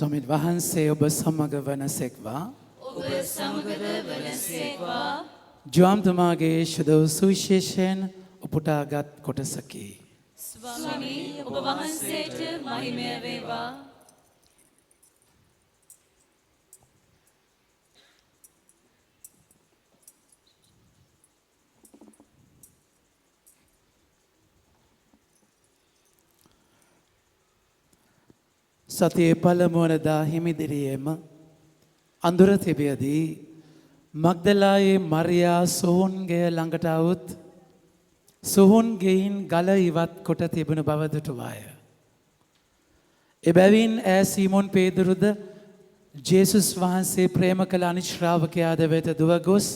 ස්වාමීන් වහන්සේ ඔබ සමග වනසෙක්වා ඔබ සමගද වනසේක්වා ජෝම්තුමාගේ ශුද්ධ සුවිශේෂයෙන් උපුටාගත් කොටසකි. ස්වාමී ඔබ වහන්සේට මහිමය වේවා. සතියේ පළමුවනදා හිමිදිරියේම අඳුර තිබියදී මග්දලායේ මරියා සොහොන්ගේ ළඟට આવුත් සොහොන්ගෙයින් ගල ඉවත් කොට තිබුණු බව දුටුවාය. එබැවින් ඈ සීමොන් පේදුරුද ජේසුස් වහන්සේ ප්‍රේම කළ අනිත් ශ්‍රාවකයාද වෙත දුව ගොස්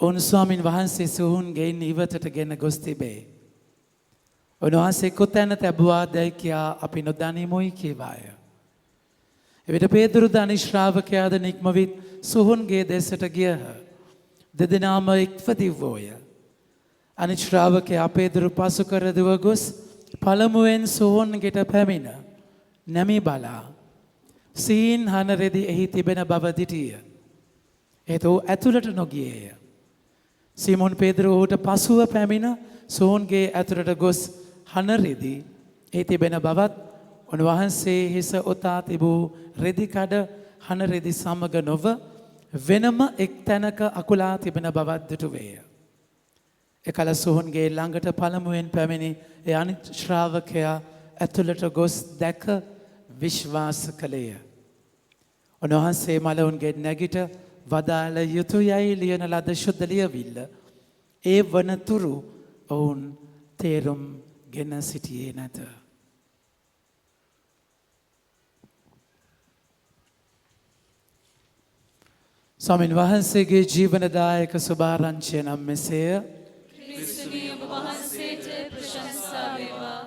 ඔවුන් ස්වාමින් වහන්සේ සොහොන්ගෙයින් ඉවතට ගෙන ගොස් තිබේ. උන්වහන්සේ කොතැන තැබුවාදැයි කියා අපි නොදනිමුයි කීවාය. එවිට පේදුරුද අනිත් ශ්‍රාවකයාද නික්මවිත් සොහොන්ගේ දෙසට ගියහ. දෙදෙනාම එක්ව දිව්වෝය. අනිත් ශ්‍රාවකයා පේදුරු පසු කර දුව ගොස් පළමුවෙන් සොහොන්ගෙට පැමිණ නැමි බලා සීන් හන රෙදි එහි තිබෙන බව දිටිය. එහෙත් ඔහු ඇතුළට නොගියේය. සීමොන් පේදුරු ඔහුට පසුව පැමිණ සොහොන්ගේ ඇතුළට ගොස් හන රෙදි එහි තිබෙන බවත් උන්වහන්සේ හිස ඔතා තිබූ රෙදි කඩ හන රෙදි සමග නොව වෙනම එක් තැනක අකුලා තිබෙන බවත් දුටුවේය. එකල සොහොන්ගේ ළඟට පළමුවෙන් පැමිණි ඒ අනිත් ශ්‍රාවකයා ඇතුළට ගොස් දැක විශ්වාස කළේය. උන්වහන්සේ මලවුන්ගේ නැගිට වදාළ යුතුයයි ලියන ලද ශුද්ධ ලියවිල්ල ඒ වනතුරු ඔවුන් තේරුම් ගෙන සිටියේ නැත. ස්වාමීන් වහන්සේගේ ජීවනදායක සුභාරංචිය නම් මෙසේය. ක්‍රිස්තුනි ඔබ වහන්සේට ප්‍රශංසා වේවා.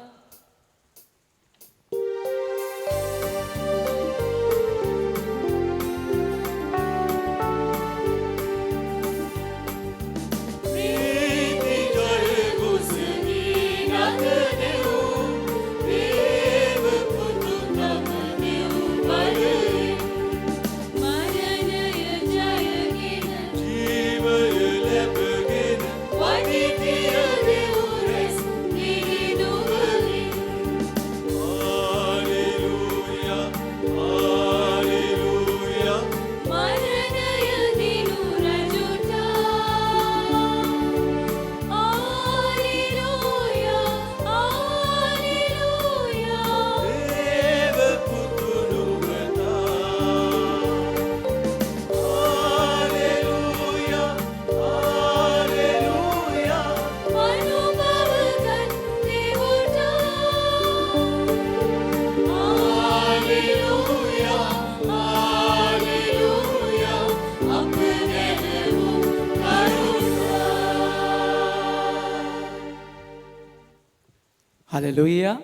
Hallelujah.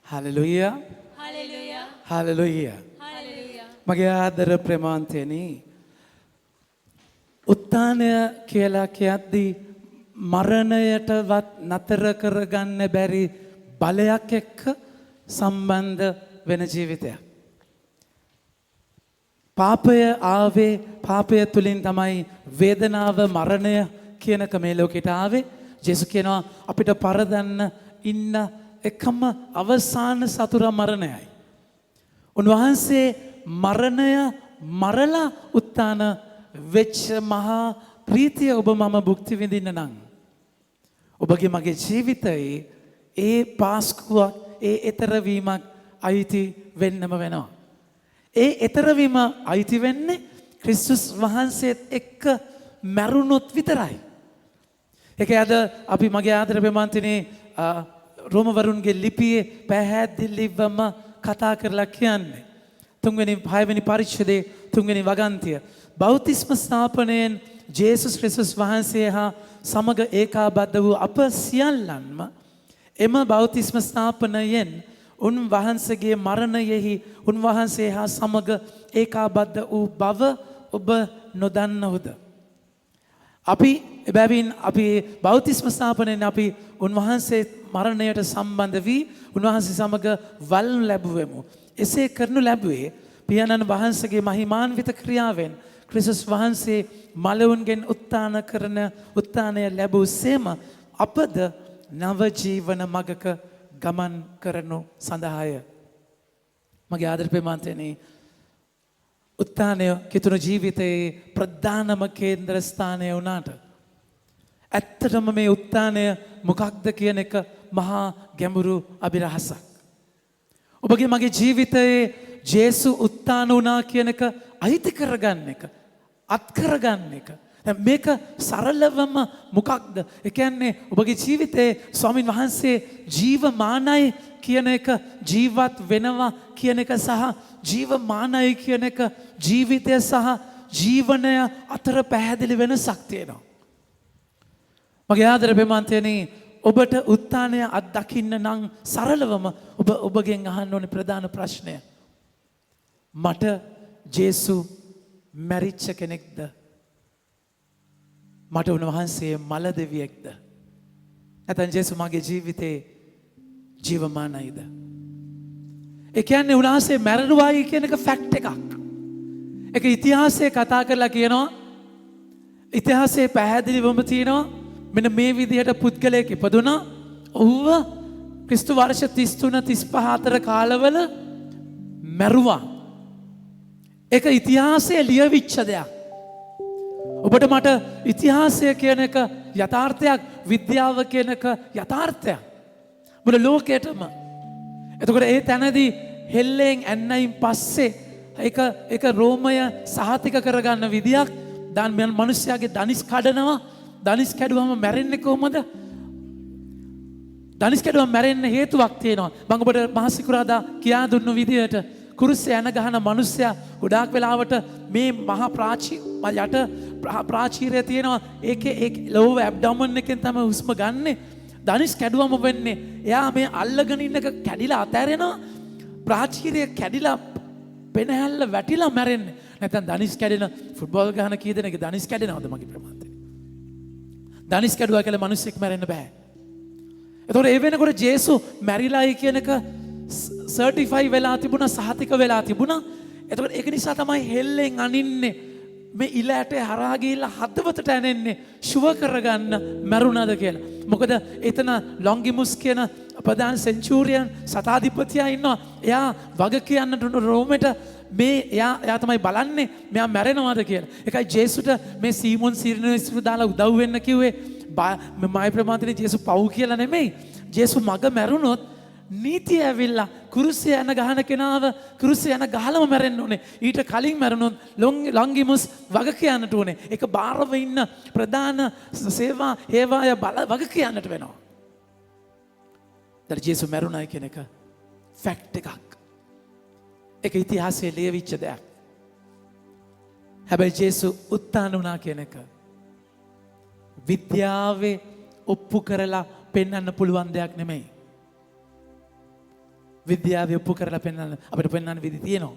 Hallelujah. Hallelujah. Hallelujah. Hallelujah. මගේ ආදර ප්‍රේමාන්තයනි උත්ථානය කියලා කියද්දී මරණයටවත් නතර කරගන්න බැරි බලයක් එක්ක සම්බන්ධ වෙන ජීවිතයක්. පාපය ආවේ පාපය තුලින් තමයි වේදනාව මරණය කියනක මේ ලෝකෙට ආවේ. ජේසු කියනවා අපිට පරදන්න ඉන්න එකම අවසාන සතුරා මරණයයි. උන්වහන්සේ මරණය මරලා උත්ථාන වෙච්ච මහා ප්‍රීතිය ඔබ මම භුක්ති විඳින්න නම් ඔබගේ මගේ ජීවිතයේ ඒ පාස්කුවක් ඒ ඊතරවීමක් අයිති වෙන්නම වෙනවා. ඒ ඊතරවීම අයිති වෙන්නේ ක්‍රිස්තුස් වහන්සේත් එක්ක මැරුණොත් විතරයි. ඒක අද අපි මගේ ආදර ප්‍රේමාන්තනේ රෝමවරුන්ගේ ලිපියේ පැහැදිලිවම කතා කරලා කියන්නේ. 6වෙනි පරිච්ඡේදයේ 3වෙනි වගන්තිය. බෞතිස්ම ස්ථාපනයෙන් ජේසුස් ක්‍රිස්තුස් වහන්සේ හා සමග ඒකාබද්ධ වූ අප සියල්ලන්ම එම බෞතිස්ම ස්ථාපනයෙන් උන්වහන්සේගේ මරණයෙහි උන්වහන්සේ හා සමග ඒකාබද්ධ වූ බව ඔබ නොදන්නවද? අපි එබැවින් අපි බෞතිස්ම ස්ථාපනයෙන් අපි උන්වහන්සේ මරණයට සම්බන්ධ වී උන්වහන්සේ සමග වල්නු ලැබුවෙමු. එසේ කරනු ලැබුවේ පියාණන් වහන්සේගේ මහිමාන්විත ක්‍රියාවෙන් ක්‍රිස්තුස් වහන්සේ මලවුන්ගෙන් උත්ථානය ලැබූ සේම අපද නව ජීවන මගක ගමන් කරනු සඳහාය. මගේ ආදරේ මාන්තේනි උත්ථානය කිතුණු ජීවිතයේ ප්‍රධානම කේන්ද්‍ර ස්ථානය වුණාට ඇත්තටම මේ උත්ථානය මොකක්ද කියන එක මහා ගැඹුරු අභිරහසක්. ඔබගේ මගේ ජීවිතයේ ජේසු උත්ථාන වුණා කියන එක අයිති කරගන්න එක, අත් කරගන්න එක. මේක සරලවම මොකක්ද? ඒ කියන්නේ ඔබගේ ජීවිතයේ ස්වාමින් වහන්සේ ජීවමානයි කියන එක, ජීවත් වෙනවා කියන එක සහ ජීවමානයි කියන එක ජීවිතය සහ ජීවනය අතර පැහැදිලි වෙනසක් තියෙනවා. මගේ ආදර බෙමන්තයනි, ඔබට උත්ථානය අත්දකින්න නම් සරලවම ඔබගෙන් අහන්න ඕනේ ප්‍රධාන ප්‍රශ්නය. මට ජේසු මැරිච්ච කෙනෙක්ද? මට උන්වහන්සේ මල දෙවියෙක්ද? නැත්නම් ජේසු මගේ ජීවිතේ ජීවමානයිද? ඒ කියන්නේ උන්වහන්සේ මැරෙනවායි කියන එක ෆැක්ට් එකක්. ඒක ඉතිහාසයේ කතා කරලා කියනවා. ඉතිහාසයේ පැහැදිලිවම තියෙනවා මෙන්න මේ විදිහට පුද්ගලයෙක් ඉපදුනා. ඔහුව ක්‍රිස්තු වර්ෂ 33 35 අතර කාලවල මැරුවා. ඒක ඉතිහාසයේ ලියවිච්ච දෙයක්. ඔබට මට ඉතිහාසය කියන එක යථාර්ථයක්, විද්‍යාව කියන එක යථාර්ථයක්. මුළු ලෝකයටම. එතකොට ඒ තැනදී හෙල්ලෙන් ඇන්නයින් පස්සේ ඒක රෝමය සහතික කරගන්න විදියක්. මිනිස්යාගේ දනිස් කඩනවා. දනිස් කැඩුවම මැරෙන්නේ කොහොමද? දනිස් කැඩුවම මැරෙන්න හේතුවක් තියෙනවා. මම ඔබට මහසිකුරාදා කියා දුන්නු විදියට කුරුස්සේ යන ගහන මිනිස්සයා ගොඩාක් වෙලාවට මේ මහා යට ප්‍රාචීරය තියෙනවා. ඒකේ ලෝව ඇබ්ඩොමන් එකෙන් තමයි හුස්ම ගන්නෙ. දනිස් කැඩුවම වෙන්නේ එයා මේ අල්ලගෙන ඉන්නක කැඩිලා අතෑරෙනවා. ප්‍රාචීරය කැඩිලා පෙනහැල්ල වැටිලා මැරෙන්නේ. නැත්නම් දනිස් කැඩෙන ෆුට්බෝල් ගහන කී දෙනෙක් දනිස් කැඩෙනවද මගේ ප්‍රමාණය? දනිස් කැඩුවා කියලා මිනිස්සෙක් මැරෙන්න බෑ. එතකොට ඒ වෙනකොට ජේසු මැරිලායි කියන එක සර්ටිෆයි වෙලා තිබුණා, සහතික වෙලා තිබුණා. එතකොට ඒක නිසා තමයි හෙල්ලෙන් අනින්නේ මේ ඉල ඇටේ හරහා ගිහිල්ලා හදවතට ඇනෙන්නේ ෂුවර් කරගන්න මැරුණාද කියලා. මොකද එතන ලොන්ගිමුස් කියන ප්‍රධාන සෙන්චූරියන් සතාධිපතියා ඉන්නවා. එයා වග කියන්නට රෝමෙට මේ එයා තමයි බලන්නේ මෙයා මැරෙනවාද කියලා. ඒකයි ජේසුට මේ සීමොන් සිරිනේසු දාලා උදව් වෙන්න කිව්වේ. මයි ප්‍රමාණතේ ජේසු පව් කියලා නෙමෙයි. ජේසු මග මැරුණොත් නීතිය ඇවිල්ලා කුරුසිය යන ගහන කෙනාව කුරුසිය යන ගහලම මැරෙන්න ඕනේ. ඊට කලින් මැරුණොත් ලොන්ගිමුස් වග කියන්නට ඕනේ. ඒක බාරව ඉන්න ප්‍රධාන සේවා හේවාය වග කියන්නට වෙනවා. දැන් ජේසු මැරුණයි කියන එක ෆැක්ට් එකක්. ඒක ඉතිහාසයේ ලියවිච්ච දෙයක්. හැබැයි ජේසු උත්ථාන වුණා කියන එක විද්‍යාවේ ඔප්පු කරලා පෙන්වන්න පුළුවන් දෙයක් නෙමෙයි. විද්‍යාව ඔප්පු කරලා පෙන්වන්න අපිට පෙන්වන්න විදි තියෙනවා.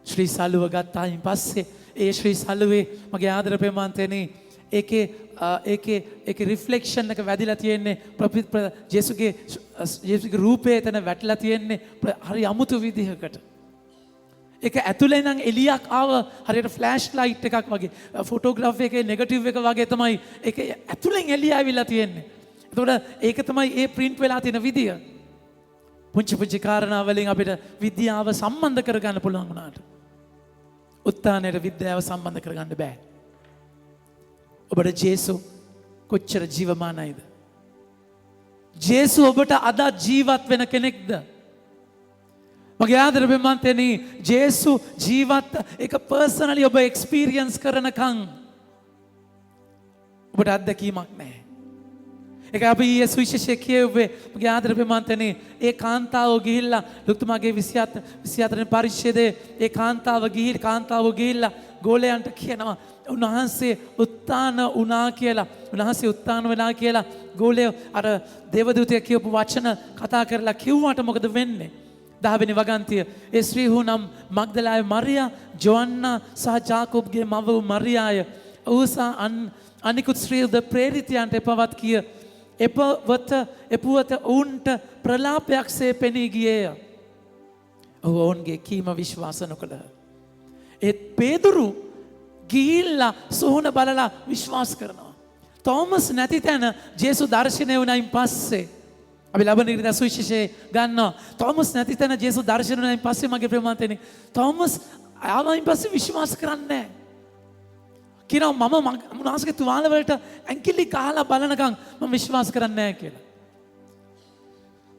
ශ්‍රී සල්ලුව ගත්තායින් පස්සේ ඒ ශ්‍රී සල්ලුවේ මගේ ආදර ප්‍රේමාන්තයනේ ඒකේ රිෆ්ලෙක්ෂන් එක වැදිලා තියෙන්නේ ජේසුගේ රූපේ එතන වැටලා තියෙන්නේ හරි අමුතු විදිහකට. ඒක ඇතුලේ නම් එලියක් ආව හරියට ෆ්ලෑෂ් ලයිට් එකක් වගේ ෆොටෝග්‍රැෆි එකේ නෙගටිව් එක වගේ තමයි ඒක ඇතුලෙන් එළිය ආවිලා තියෙන්නේ. එතකොට ඒක තමයි ඒ ප්‍රින්ට් වෙලා තියෙන විදිය. පුංචි කාරණා වලින් අපිට විද්‍යාව සම්බන්ධ කරගන්න පුළුවන් වුණාට උත්ථානයට විද්‍යාව සම්බන්ධ කරගන්න බෑ. ඔබට ජේසු කොච්චර ජීවමානයිද? ජේසු ඔබට අද ජීවත් වෙන කෙනෙක්ද? මගේ ආදර බෙමන්තෙනි ජේසු ජීවත් ඒක පර්සනලි ඔබ එක්ස්පීරියන්ස් කරනකම් ඔබට අත්දැකීමක් නැහැ. ඒක අපි සුවිශේෂය කියුවේ මගේ ආදර බෙමන්තෙනි ඒ කාන්තාව ගිහිල්ලා ලුක්තුමාගේ 24 පරිච්ඡේදයේ ඒ කාන්තාව ගිහිල්ලා ගෝලයන්ට කියනවා උන්වහන්සේ උත්ථාන වුණා කියලා. උන්වහන්සේ උත්ථාන වෙලා කියලා ගෝලය අර දේවදූතයා කියපු වචන කතා කරලා කිව්වට මොකද වෙන්නේ? 10 වෙනි වගන්තිය ඒ ස්ත්‍රීහු නම් මග්දලාවේ මරියා, ජොන්නා සහ ජාකෝබ්ගේ මව වූ මරියාය ඌසා අනිකුත් ශ්‍රීද ප්‍රේරිතයන්ට එපවත් කිය එපුවත ඔවුන්ට ප්‍රලාපයක්සේ පෙනී ගියේය. ඔහු ඔවුන්ගේ කීම විශ්වාස නොකළහ. ඒත් පේදුරු ගිහිල්ලා සොහොන බලලා විශ්වාස කරනවා. තෝමස් නැති තැන ජේසු දර්ශනය වුණයින් පස්සේ අපි ලබන ඉරිදා සුවිශේෂයේ ගන්නවා. තෝමස් නැති තැන ජේසු දර්ශනය වුණයින් පස්සේ මගේ ප්‍රේමවන්තයනි තෝමස් ආවයින් පස්සේ විශ්වාස කරන්නේ නැහැ. කියනවා මම උන්වහන්සේගේ තුවාල වලට ඇඟිලි ගහලා බලනකම් මම විශ්වාස කරන්නේ නැහැ කියලා.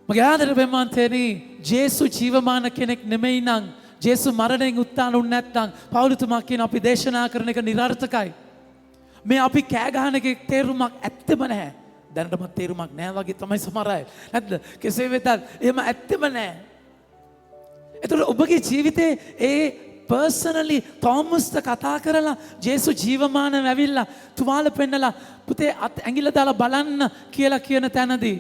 මගේ ආදරේ ප්‍රේමවන්තයනි ජේසු ජීවමාන කෙනෙක් නෙමෙයි නම් ජේසු මරණයෙන් උත්ථාන වුනේ නැත්නම් පෞලතුමා කියන අපි දේශනා කරන එක නිර්ර්ථකයි. මේ අපි කෑ ගහන එකේ තේරුමක් ඇත්තෙම නැහැ. දැනටමත් තේරුමක් නැහැ වගේ තමයි සමහර අය. නැද්ද? කෙසේ වෙතත් එහෙම ඇත්තෙම නැහැ. ඒතර ඔබගේ ජීවිතේ ඒ පර්සනලි තෝමස්ට කතා කරලා ජේසු ජීවමානව ඇවිල්ලා තුවාල පෙන්නලා පුතේ ඇඟිල්ල දාලා බලන්න කියලා කියන තැනදී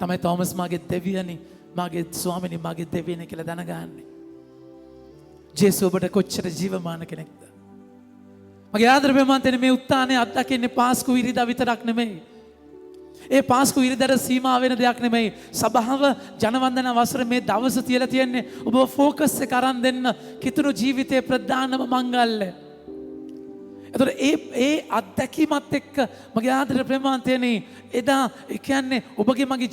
තමයි තෝමස් මාගේ දෙවියනි මාගේ ස්වාමිනී මාගේ දෙවියනි කියලා දැනගන්නේ. ජේසු ඔබට කොච්චර ජීවමාන කෙනෙක්ද? මගේ ආදරේ ප්‍රේමවන්තයනි මේ උත්ථානය අත්දකින්නේ පාස්කු ඉරිදා විතරක් නෙමෙයි. ඒ පාස්කු ඉරිදාට සීමා වෙන දෙයක් නෙමෙයි. සභාව ජනවන්දන වසර මේ දවස් තියලා තියෙන්නේ ඔබ ෆෝකස් එක අරන් දෙන්න කිතුණු ජීවිතයේ ප්‍රධානම මංගල්‍ය. එතකොට ඒ අත්දැකීමත් එක්ක මගේ ආදරේ ප්‍රේමවන්තයනි එදා ඒ කියන්නේ ඔබගේ මගේ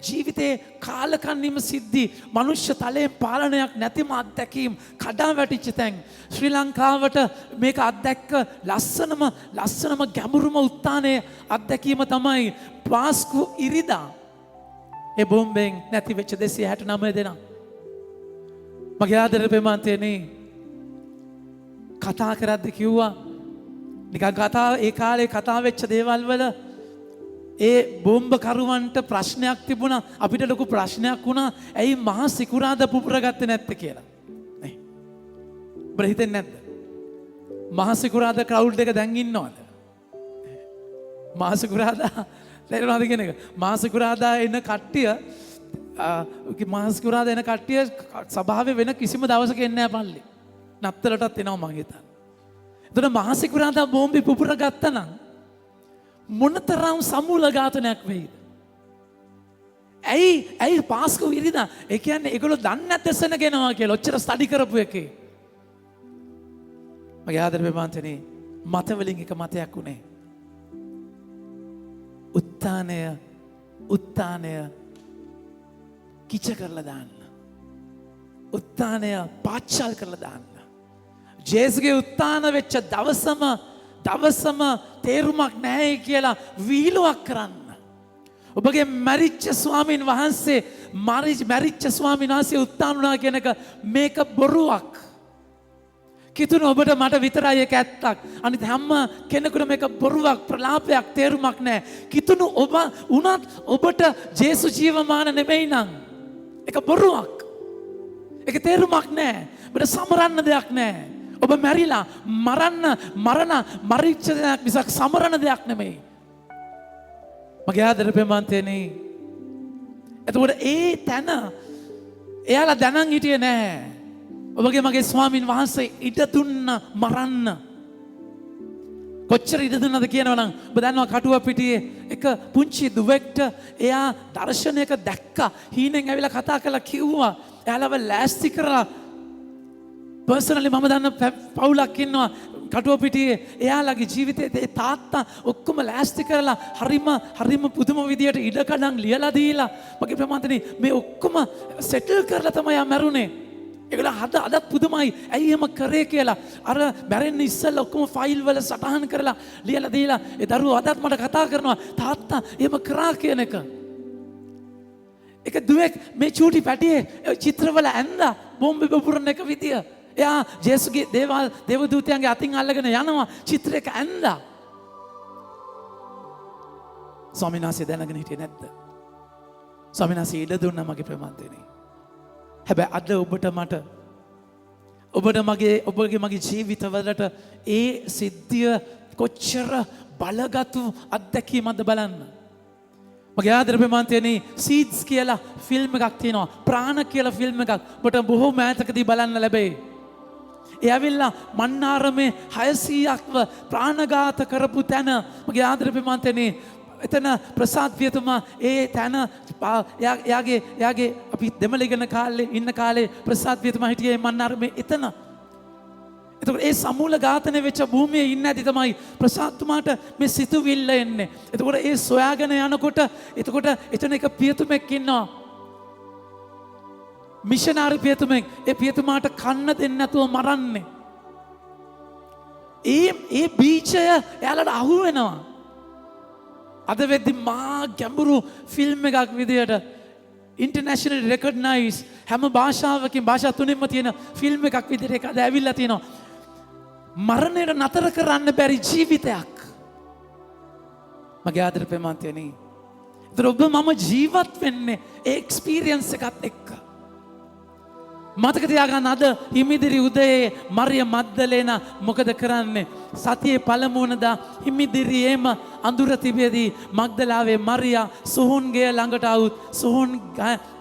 ජීවිතේ කාලකන්නිම සිද්ධි මනුෂ්‍ය තලයෙන් පාලනයක් නැතිම අත්දැකීම් කඩා වැටිච්ච තැන් ශ්‍රී ලංකාවට මේක අත්දැක්ක ලස්සනම ගැඹුරුම උත්ථානයේ අත්දැකීම තමයි පාස්කු ඉරිදා. ඒ බෝම්බෙන් නැති වෙච්ච 269 දෙනා. මගේ ආදරේ ප්‍රේමවන්තයනි කතා කරද්දි කිව්වා නිකන් ඒ කාලේ කතා වෙච්ච දේවල් වල ඒ බෝම්බ කරුවන්ට ප්‍රශ්නයක් තිබුණා අපිට ලොකු ප්‍රශ්නයක් වුණා ඇයි මහා සිකුරාදා පුපුර ගත්තේ නැත්තේ කියලා. නේ. ඔබට හිතෙන්නේ නැද්ද? මහා සිකුරාදා ක්‍රවුඩ් එක දැන් ඉන්නවද? මහා සිකුරාදා තේරෙනවද කියන එක? මහා සිකුරාදා එන කට්ටිය සභාවේ වෙන කිසිම දවසක එන්නේ නැහැ පල්ලි. නත්තලටත් එනවා මං හිතන්නේ. එතන මහා සිකුරාදා බෝම්බි පුපුර ගත්තා නම් මොනතරම් සමූල ඝාතනයක් වෙයිද? ඇයි පාස්කු ඉරිදා? ඒ කියන්නේ ඒගොල්ලෝ දන්නේ නැද්ද සෙනගෙනවා කියලා ඔච්චර ස්ටඩි කරපු එකේ. මගේ ආදරේ ප්‍රේමවන්තනි මතවලින් එක මතයක් උනේ. උත්ථානය කිච කරලා දාන්න. උත්ථානය පාච්චල් කරලා දාන්න. ජේසුගේ උත්ථාන වෙච්ච දවසම තේරුමක් නැහැ කියලා වීලුවක් කරන්න. ඔබගේ මැරිච්ච ස්වාමීන් වහන්සේ උත්ථාන වුණා කියන එක මේක බොරුවක්. කිතුණු ඔබට මට විතරයි ඒක ඇත්තක්. අනිත් හැම කෙනෙකුට මේක බොරුවක් ප්‍රලාපයක් තේරුමක් නැහැ. කිතුණු ඔබ උනත් ඔබට ජේසු ජීවමාන නෙමෙයි නම් ඒක බොරුවක්. ඒක තේරුමක් නැහැ. ඔබට සමරන්න දෙයක් නැහැ. ඔබ මැරිලා මරිච්ච දෙයක් මිසක් සමරන දෙයක් නෙමෙයි. මගේ ආදරේ ප්‍රේමවන්තයනි එතකොට ඒ තැන එයාලා දැනන් හිටියේ නැහැ. ඔබගේ මගේ ස්වාමින් වහන්සේ ඉඩ දුන්න මරන්න. කොච්චර ඉඩ දුන්නද කියනවනම් ඔබ දන්නවා කටුව පිටියේ එක පුංචි දුවෙක්ට එයා දර්ශනයක දැක්කා. හීනෙන් ඇවිල්ලා කතා කරලා කිව්වා. එයාලව ලෑස්ති කරලා පර්සනලි මම දන්න පවුලක් ඉන්නවා කටුව පිටියේ එයාලගේ ජීවිතේ තාත්තා ඔක්කොම ලෑස්ති කරලා හරිම පුදුම විදියට ඉඩකඩම් ලියලා දීලා මගේ ප්‍රමාණතනේ මේ ඔක්කොම සෙටල් කරලා තමයි යා මැරුණේ. ඒගොල්ලෝ අදත් පුදුමයි ඇයි එහෙම කරේ කියලා අර මැරෙන්න ඉස්සෙල්ලා ඔක්කොම ෆයිල් වල සටහන් කරලා ලියලා දීලා ඒ දරුවෝ අදත් මට කතා කරනවා තාත්තා එහෙම කරා කියන එක. එක දුවෙක් මේ චූටි පැටියේ චිත්‍රවල ඇඳලා බෝම්බ පුපුරන එක විදිය. එයා ජේසුගේ දේවදූතයන්ගේ අතින් අල්ලගෙන යනවා චිත්‍රයක ඇඳලා. ස්වාමීන් වහන්සේ දැනගෙන හිටියේ නැද්ද? ස්වාමීන් වහන්සේ ඉඩ දුන්නා මගේ ප්‍රමාණතනේ. හැබැයි අද ඔබගේ මගේ ජීවිතවලට ඒ සිද්ධිය කොච්චර බලගතු අත්දැකීමක්ද බලන්න. මගේ ආදරේ ප්‍රමාණතනේ සීඩ්ස් කියලා ෆිල්ම් එකක් තියෙනවා. ප්‍රාණ කියලා ෆිල්ම් එකක් ඔබට බොහෝ මෑතකදී බලන්න ලැබෙයි. ඒ ඇවිල්ලා මන්නාරමේ 600ක්ව ප්‍රාණඝාත කරපු තැන මගේ ආදරේ මන්තනේ එතන ප්‍රසාද් පියතුමා ඒ තැන එයාගේ අපි දෙමළ ඉගෙන කාලේ ඉන්න කාලේ ප්‍රසාද් පියතුමා හිටියේ මන්නාරමේ එතන. එතකොට ඒ සමූල ඝාතනය වෙච්ච භූමියේ ඉන්න ඇති තමයි ප්‍රසාදතුමාට මේ සිතුවිල්ල එන්නේ. එතකොට ඒ සොයාගෙන යනකොට එතකොට එතන එක පියතුමෙක් ඉන්නවා. මිෂනාරි පියතුමෙක්. ඒ පියතුමාට කන්න දෙන්නේ නැතුව මරන්නේ. ඒ බීජය එයාලට අහු වෙනවා. අද වෙද්දි මා ගැඹුරු ෆිල්ම් එකක් විදියට ඉන්ටර්නැෂනල් රෙකග්නයිස් හැම භාෂාවකින් භාෂා තුනෙන්ම තියෙන ෆිල්ම් එකක් විදියට ඒක අද ඇවිල්ලා තිනවා. මරණයට නතර කරන්න බැරි ජීවිතයක්. මගේ ආදර ප්‍රේමන්තයනි. ඒතර ඔබ මම ජීවත් වෙන්නේ ඒ එක්ස්පීරියන්ස් එකත් එක්ක. මතක තියාගන්න අද හිමිදිරි උදයේ මරිය මග්දලේනා මොකද කරන්නේ? සතියේ පළමුවනදා හිමිදිරියේම අඳුර තිබෙදී මග්දලාවේ මරියා සොහොන්ගේ ළඟට આવුත් සොහොන්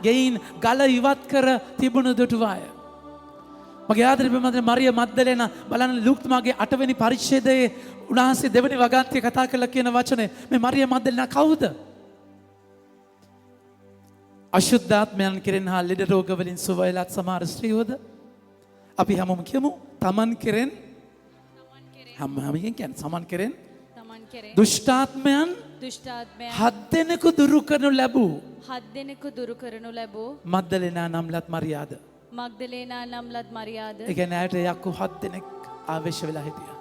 ගෙයින් ගල ඉවත් කර තිබුණු දුටුවාය. මගේ ආදරේ ප්‍රේමන්තේ මරිය මග්දලේනා බලන්න ලූක්තුමාගේ 8 වෙනි පරිච්ඡේදයේ උන්වහන්සේ දෙවෙනි වගන්තිය කතා කරලා කියන වචනේ මේ මරිය මග්දලේනා කවුද? අශුද්ධාත්මයන් කෙරෙන් හා ලෙඩ රෝග වලින් සුවයලත් සමහර ස්ත්‍රියෝද අපි හැමෝම කියමු තමන් කෙරෙන් හැමෝම කියන්නේ සමන් කෙරෙන් තමන් කෙරේ දුෂ්ටාත්මයන් හත් දෙනෙකු දුරු කරනු ලැබූ මග්දලේනා නම්ලත් මරියාද මග්දලේනා නම්ලත් මරියාද ඒ කියන්නේ ඇයට යක්කු 7 දෙනෙක් ආවේශ වෙලා හිටියා.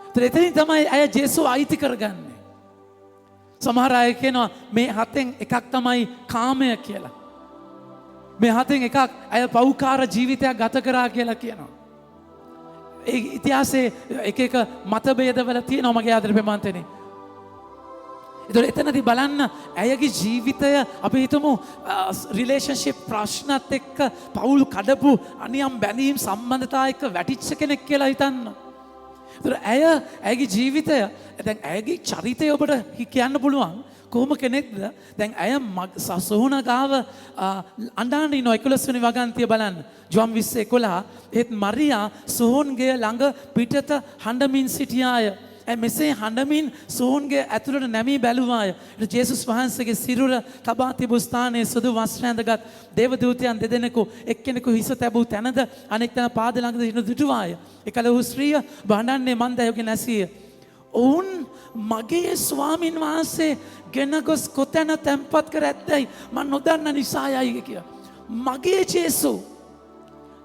ඒතර එතනින් තමයි අය ජේසුව අයිති කරගන්නේ. සමහර අය කියනවා මේ 7න් එකක් තමයි කාමය කියලා. මේ 7න් එකක් අය පෞකාර ජීවිතයක් ගත කරා කියලා කියනවා. ඒ ඉතිහාසයේ එක මතභේදවල තියෙනවා මගේ ආදර ප්‍රේමන්තනේ. ඒතකොට එතනදී බලන්න ඇයගේ ජීවිතය අපි හිතමු රිලේෂන්ෂිප් ප්‍රශ්නත් එක්ක පවුල් කඩපු අනියම් බැඳීම් සම්බන්ධතා එක්ක වැටිච්ච කෙනෙක් කියලා හිතන්න. ඇයගේ ජීවිතය දැන් ඇයගේ චරිතය ඔබට කියන්න පුළුවන් කොහොම කෙනෙක්ද? දැන් ඇය සොහොන ගාව අඬාන ඉන්න 11 වෙනි වගන්තිය බලන්න. ජොම් 20:11 ඒත් මරියා සොහොන්ගේ ළඟ පිටත හඬමින් සිටියාය. ඇය මෙසේ හඬමින් සොහොන්ගේ ඇතුළට නැමී බැලුවාය. ජේසුස් වහන්සේගේ සිරුර තබා තිබූ ස්ථානයේ සුදු වස්ත්‍ර ඇඳගත් දේවදූතයන් දෙදෙනෙකු එක්කෙනෙකු හිස තැබූ තැනද අනෙක් තැන පාද ළඟද හිඳ දුටුවාය. එකල ඔහු ස්ත්‍රිය බණ්ඩන්නේ මන්ද ඇයගේ නැසිය. ඔවුන් මගේ ස්වාමින් වහන්සේ ගෙන ගොස් කොතැන තැන්පත් කර ඇත්දැයි මන් නොදන්න නිසායයි කිය. මගේ ජේසු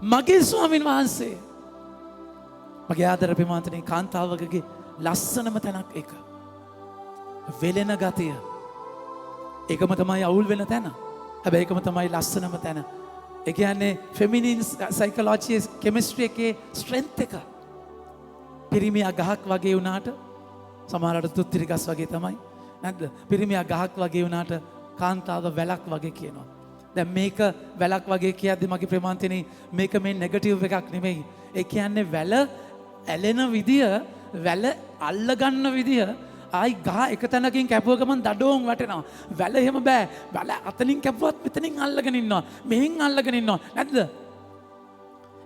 මගේ ස්වාමින් වහන්සේ. මගේ ආදර ප්‍රේමන්තනේ කාන්තාවකගේ ලස්සනම තැනක් එක. වෙලෙන ගතිය. ඒකම තමයි අවුල් වෙන තැන. හැබැයි ඒකම තමයි ලස්සනම තැන. ඒ කියන්නේ ෆෙමිනින් සයිකොලොජි කෙමිස්ට්‍රි එකේ ස්ට්‍රෙන්ත් එක. පිරිමියා ගහක් වගේ වුණාට සමහරවිට තුත්තිරි ගස් වගේ තමයි. නැද්ද? පිරිමියා ගහක් වගේ වුණාට කාන්තාව වැලක් වගේ කියනවා. දැන් මේක වැලක් වගේ කියද්දි මගේ ප්‍රේමන්තනේ මේක මේ නෙගටිව් එකක් නෙමෙයි. ඒ කියන්නේ වැල ඇලෙන විදිය වැල අල්ල ගන්න විදිය ආයි ගහ එක තැනකින් කැපුව ගමන් දඩෝම් වැටෙනවා. වැල එහෙම බෑ. වැල අතනින් කැපුවත් මෙතනින් අල්ලගෙන ඉන්නවා. මෙහෙන් අල්ලගෙන ඉන්නවා. නැද්ද?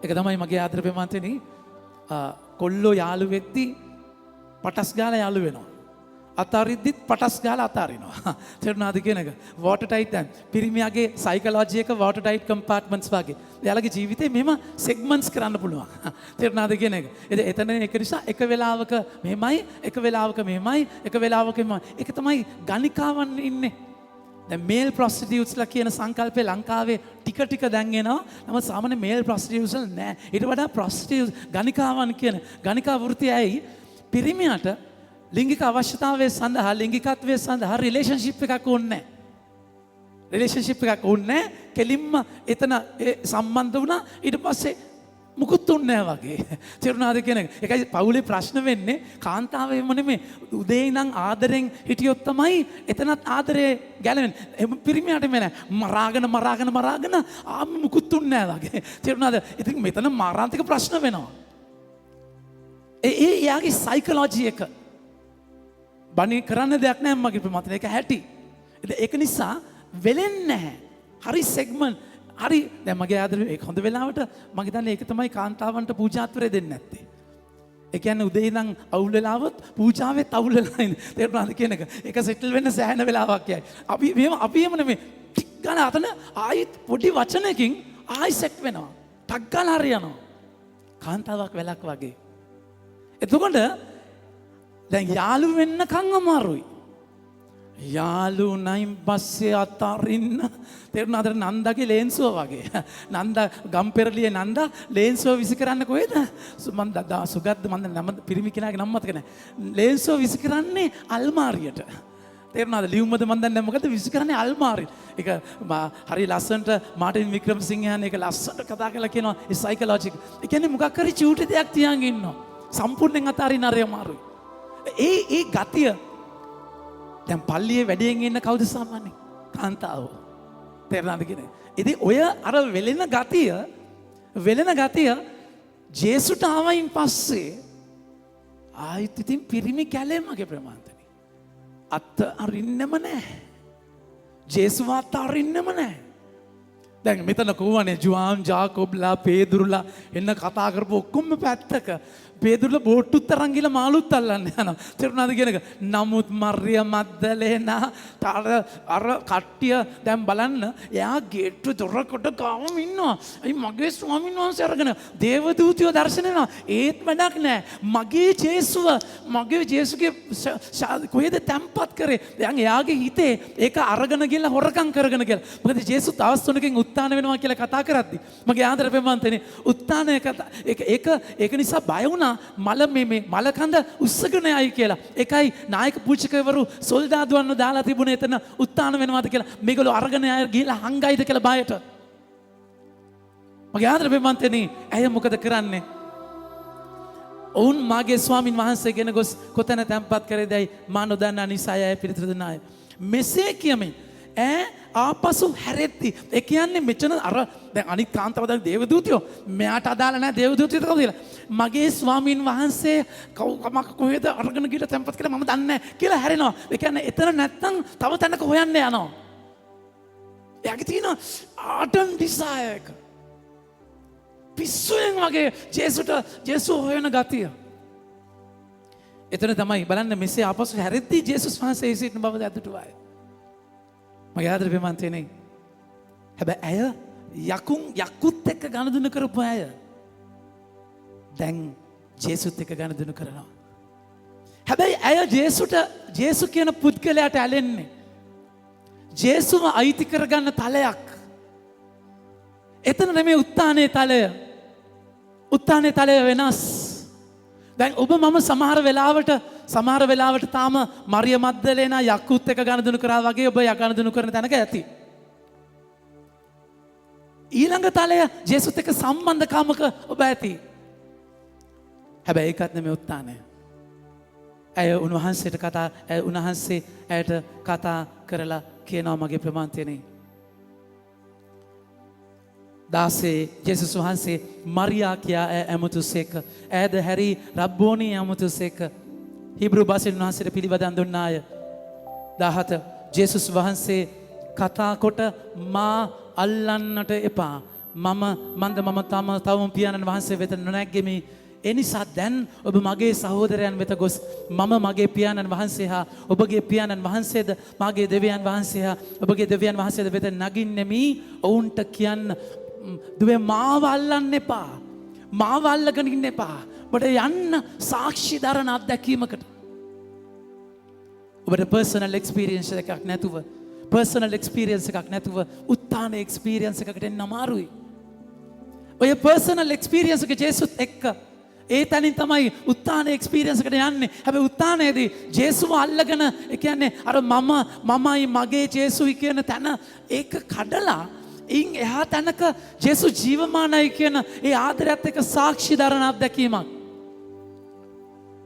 ඒක තමයි මගේ ආදර ප්‍රේමන්තනේ කොල්ලෝ යාළු වෙද්දි පටස් ගාලා යාළු වෙනවා. අතාරිද්දිත් පටස් ගාලා අතාරිනවා. තේරුණාද කියන එක? වෝටර් ටයිට් දැන් පිරිමියාගේ සයිකොලොජි එක වෝටර් ටයිට් කම්පාර්ට්මන්ට්ස් වගේ. එයාලගේ ජීවිතේ මෙහෙම සෙග්මන්ට්ස් කරන්න පුළුවන්. තේරුණාද කියන එක? එතන ඒක නිසා එක වෙලාවක මෙහෙමයි, එක වෙලාවක මෙහෙමයි, එක වෙලාවක මෙහෙමයි. ඒක තමයි ගණිකාවන් ඉන්නේ. දැන් මේල් ප්‍රොස්ටිටියුට්ස්ලා කියන සංකල්පය ලංකාවේ ටික දැන් එනවා. නමුත් සාමාන්‍ය මේල් ප්‍රොස්ටිටියුට්ස්ලා නෑ. ඊට වඩා ප්‍රොස්ටිටියුට් ගණිකාවන් කියන ගණිකා වෘත්තියයි පිරිමියාට ලිංගික අවශ්‍යතාවය සඳහා ලිංගිකත්වය සඳහා රිලේෂන්ෂිප් එකක් ඕනේ නැහැ. රිලේෂන්ෂිප් එකක් ඕනේ නැහැ. කෙලින්ම එතන සම්බන්ධ වුණා ඊට පස්සේ මුකුත් උන්නේ නැහැ වගේ. තේරුණාද කියන එක? ඒකයි පවුලේ ප්‍රශ්න වෙන්නේ කාන්තාවෙම නෙමෙයි. උදේ ඉඳන් ආදරෙන් හිටියොත් තමයි එතනත් ආදරේ ගැලවෙන්නේ. එහෙම පිරිමියාට මේ නැහැ. මරාගෙන මුකුත් උන්නේ නැහැ වගේ. තේරුණාද? ඉතින් මෙතන මාරාන්තික ප්‍රශ්න වෙනවා. එයාගේ සයිකොලොජි එක බණි කරන්න දෙයක් නැහැ මගේ ප්‍රමතන. ඒක හැටි. ඒක නිසා වෙලෙන්නේ නැහැ. හරි සෙග්මන්ට් හරි දැන් මගේ ආදරේ ඒක හොඳ වෙලාවට මම හිතන්නේ ඒක තමයි කාන්තාවන්ට පූජාත්වරය දෙන්නේ නැත්තේ. ඒ කියන්නේ උදේ ඉඳන් අවුල් වෙලාවත් පූජාවෙත් අවුල් වෙලා ඉන්නේ. තේරුණාද කියන එක? ඒක සෙටල් වෙන්න සෑහෙන වෙලාවක් යයි. අපි එහෙම නෙමෙයි. ටික් ගාලා අතන ආයිත් පොඩි වචනයකින් ආයි සෙට් වෙනවා. ටක් ගාලා හරියනවා. කාන්තාවක් වැලක් වගේ. එතකොට දැන් යාළු වෙන්නකන් අමාරුයි. යාළු නයින් පස්සේ අතරින්න තේරුණාද නන්දාගේ ලේන්සුව වගේ. නන්දා ගම්පෙරළියේ නන්දා ලේන්සුව විසි කරන්න කොහෙද? මම සුගත් මම නම පිරිමි කෙනාගේ නම මතක නැහැ. ලේන්සුව විසි කරන්නේ අල්මාරියට. තේරුණාද? ලියුමද මන් දන්නේ නැහැ මොකද විසි කරන්නේ අල්මාරියට. ඒක හරි ලස්සනට මාටින් වික්‍රමසිංහයන් ඒක ලස්සනට කතා කරලා කියනවා ඒ සයිකොලොජිකල්. ඒ කියන්නේ මොකක් හරි චූටි දෙයක් තියාගෙන ඉන්නවා. සම්පූර්ණයෙන් අතාරින්න හරි අමාරුයි. ඒ ගතිය දැන් පල්ලියේ වැඩියෙන් ඉන්න කවුද සාමාන්‍යයෙන්? කාන්තාවෝ. තේරුණාද කියන්නේ? ඉතින් ඔය අර වෙලෙන ගතිය ජේසුට ආවයින් පස්සේ ආයිත් ඉතින් පිරිමි කැලේ මගේ ප්‍රමාන්තනේ. අත අරින්නෙම නැහැ. ජේසුව අත අරින්නෙම නැහැ. දැන් මෙතන කොහොමනේ ජුවාන් ජාකොබ්ලා පේදුරුලා එන්න කතා කරපු ඔක්කොම පැත්තක පේදුරුලා බෝට්ටුත් අරන් ගිහලා මාළුත් අල්ලන්න යනවා. තේරුණාද කියන එක? නමුත් මරිය මග්දලේනා අර කට්ටිය දැන් බලන්න එයා ගේට්ටු දොරකට ගාවම ඉන්නවා. අයි මගේ ස්වාමීන් වහන්සේ අරගෙන දේවදූතයෝ දර්ශන වෙනවා. ඒත් වැඩක් නැහැ. මගේ ජේසුගේ කොහෙද තැම්පත් කරේ? දැන් එයාගේ හිතේ ඒක අරගෙන ගිහලා හොරකම් කරගෙන කියලා. මොකද ජේසු තවස් තුනකින් උත්ථාන වෙනවා කියලා කතා කරද්දි මගේ ආදර ප්‍රේමන්තනේ උත්ථානය කතා ඒක නිසා බය වුණා මල කඳ උස්සගෙන යයි කියලා. ඒකයි නායක පූජකවරු සොල්දාදුවන්ව දාලා තිබුණේ එතන උත්ථාන වෙනවාද කියලා. මේගොල්ලෝ අරගෙන යයි ගිහලා හංගයිද කියලා බයට. මගේ ආදර ප්‍රේමන්තනේ ඇය මොකද කරන්නේ? ඔවුන් මාගේ ස්වාමින් වහන්සේ ගෙන ගොස් කොතැන තැන්පත් කරේදයි මා නොදන්නා නිසා ඇය පිළිතුරු දුන්නාය. මෙසේ කියමින් ආපසු හැරෙද්දි ඒ කියන්නේ මෙතන අර දැන් අනිත් කාන්තාව දැන් දේවදූතයෝ මෙයාට අදාළ නැහැ දේවදූතයෝ කවුද කියලා. මගේ ස්වාමීන් වහන්සේ කවුමක් කොහෙද අරගෙන ගිහලා තැන්පත් කළා මම දන්නේ නැහැ කියලා හැරෙනවා. ඒ කියන්නේ එතන නැත්තම් තව තැනක හොයන්න යනවා. එයාගේ තියෙන ආඩම් ඩිසයර් එක. පිස්සුවෙන් වගේ ජේසුව හොයන ගතිය. එතන තමයි බලන්න මෙසේ ආපසු හැරෙද්දි ජේසුස් වහන්සේ සිටින බව දැදුටුවාය. මගේ ආදර ප්‍රේමන්තනේ හැබැයි ඇය යකුත් එක්ක ගනුදෙනු කරපු අය දැන් ජේසුත් එක්ක ගනුදෙනු කරනවා. හැබැයි ඇය ජේසු කියන පුද්ගලයාට ඇලෙන්නේ ජේසුව අයිති කරගන්න තලයක්. එතන නෙමෙයි උත්ථානයේ තලය වෙනස්. දැන් ඔබ මම සමහර වෙලාවට තාම මරිය මග්දලේනා යකුත් එක්ක ගනුදෙනු කරා වගේ ඔබ ගනුදෙනු කරන තැනක ඇති. ඊළඟ තලය ජේසුත් එක්ක සම්බන්ධකමක ඔබ ඇති. හැබැයි ඒකත් නෙමෙයි උත්ථානය. උන්වහන්සේ ඇයට කතා කරලා කියනවා මගේ ප්‍රමාන්තයනේ. දාසේ ජේසුස් වහන්සේ මරියා කියා ඇමතුසේක. ඇයද හැරි රබ්බෝනි ඇමතුසේක. හිබ්‍රු භාෂෙන් වහන්සේට පිළිවදන් දුන්නාය. 17 ජේසුස් වහන්සේ කතා කොට මා අල්ලන්නට එපා. මම තවම පියාණන් වහන්සේ වෙත නොනැගෙමි. ඒ නිසා දැන් ඔබ මගේ සහෝදරයන් වෙත ගොස් මම මගේ පියාණන් වහන්සේ හා ඔබගේ පියාණන් වහන්සේද මාගේ දෙවියන් වහන්සේ හා ඔබගේ දෙවියන් වහන්සේද වෙත නගින්නෙමි. ඔවුන්ට කියන්න දුවේ මාව අල්ලන්න එපා. මාව අල්ලගෙන ඉන්න එපා. ඔබට යන්න සාක්ෂි දරන අත්දැකීමකට. ඔබට පර්සනල් එක්ස්පීරියන්ස් එකක් නැතුව උත්ථාන එක්ස්පීරියන්ස් එකකට එන්න අමාරුයි. ඔය පර්සනල් එක්ස්පීරියන්ස් එක ජේසුත් එක්ක ඒ තැනින් තමයි උත්ථාන එක්ස්පීරියන්ස් එකට යන්නේ. හැබැයි උත්ථානයේදී ජේසුව අල්ලගෙන ඒ කියන්නේ අර මමයි මගේ ජේසුයි කියන තැන ඒක කඩලා ඉන් එහා තැනක ජේසු ජීවමානයි කියන ඒ ආදරයත් එක්ක සාක්ෂි දරන අත්දැකීමක්.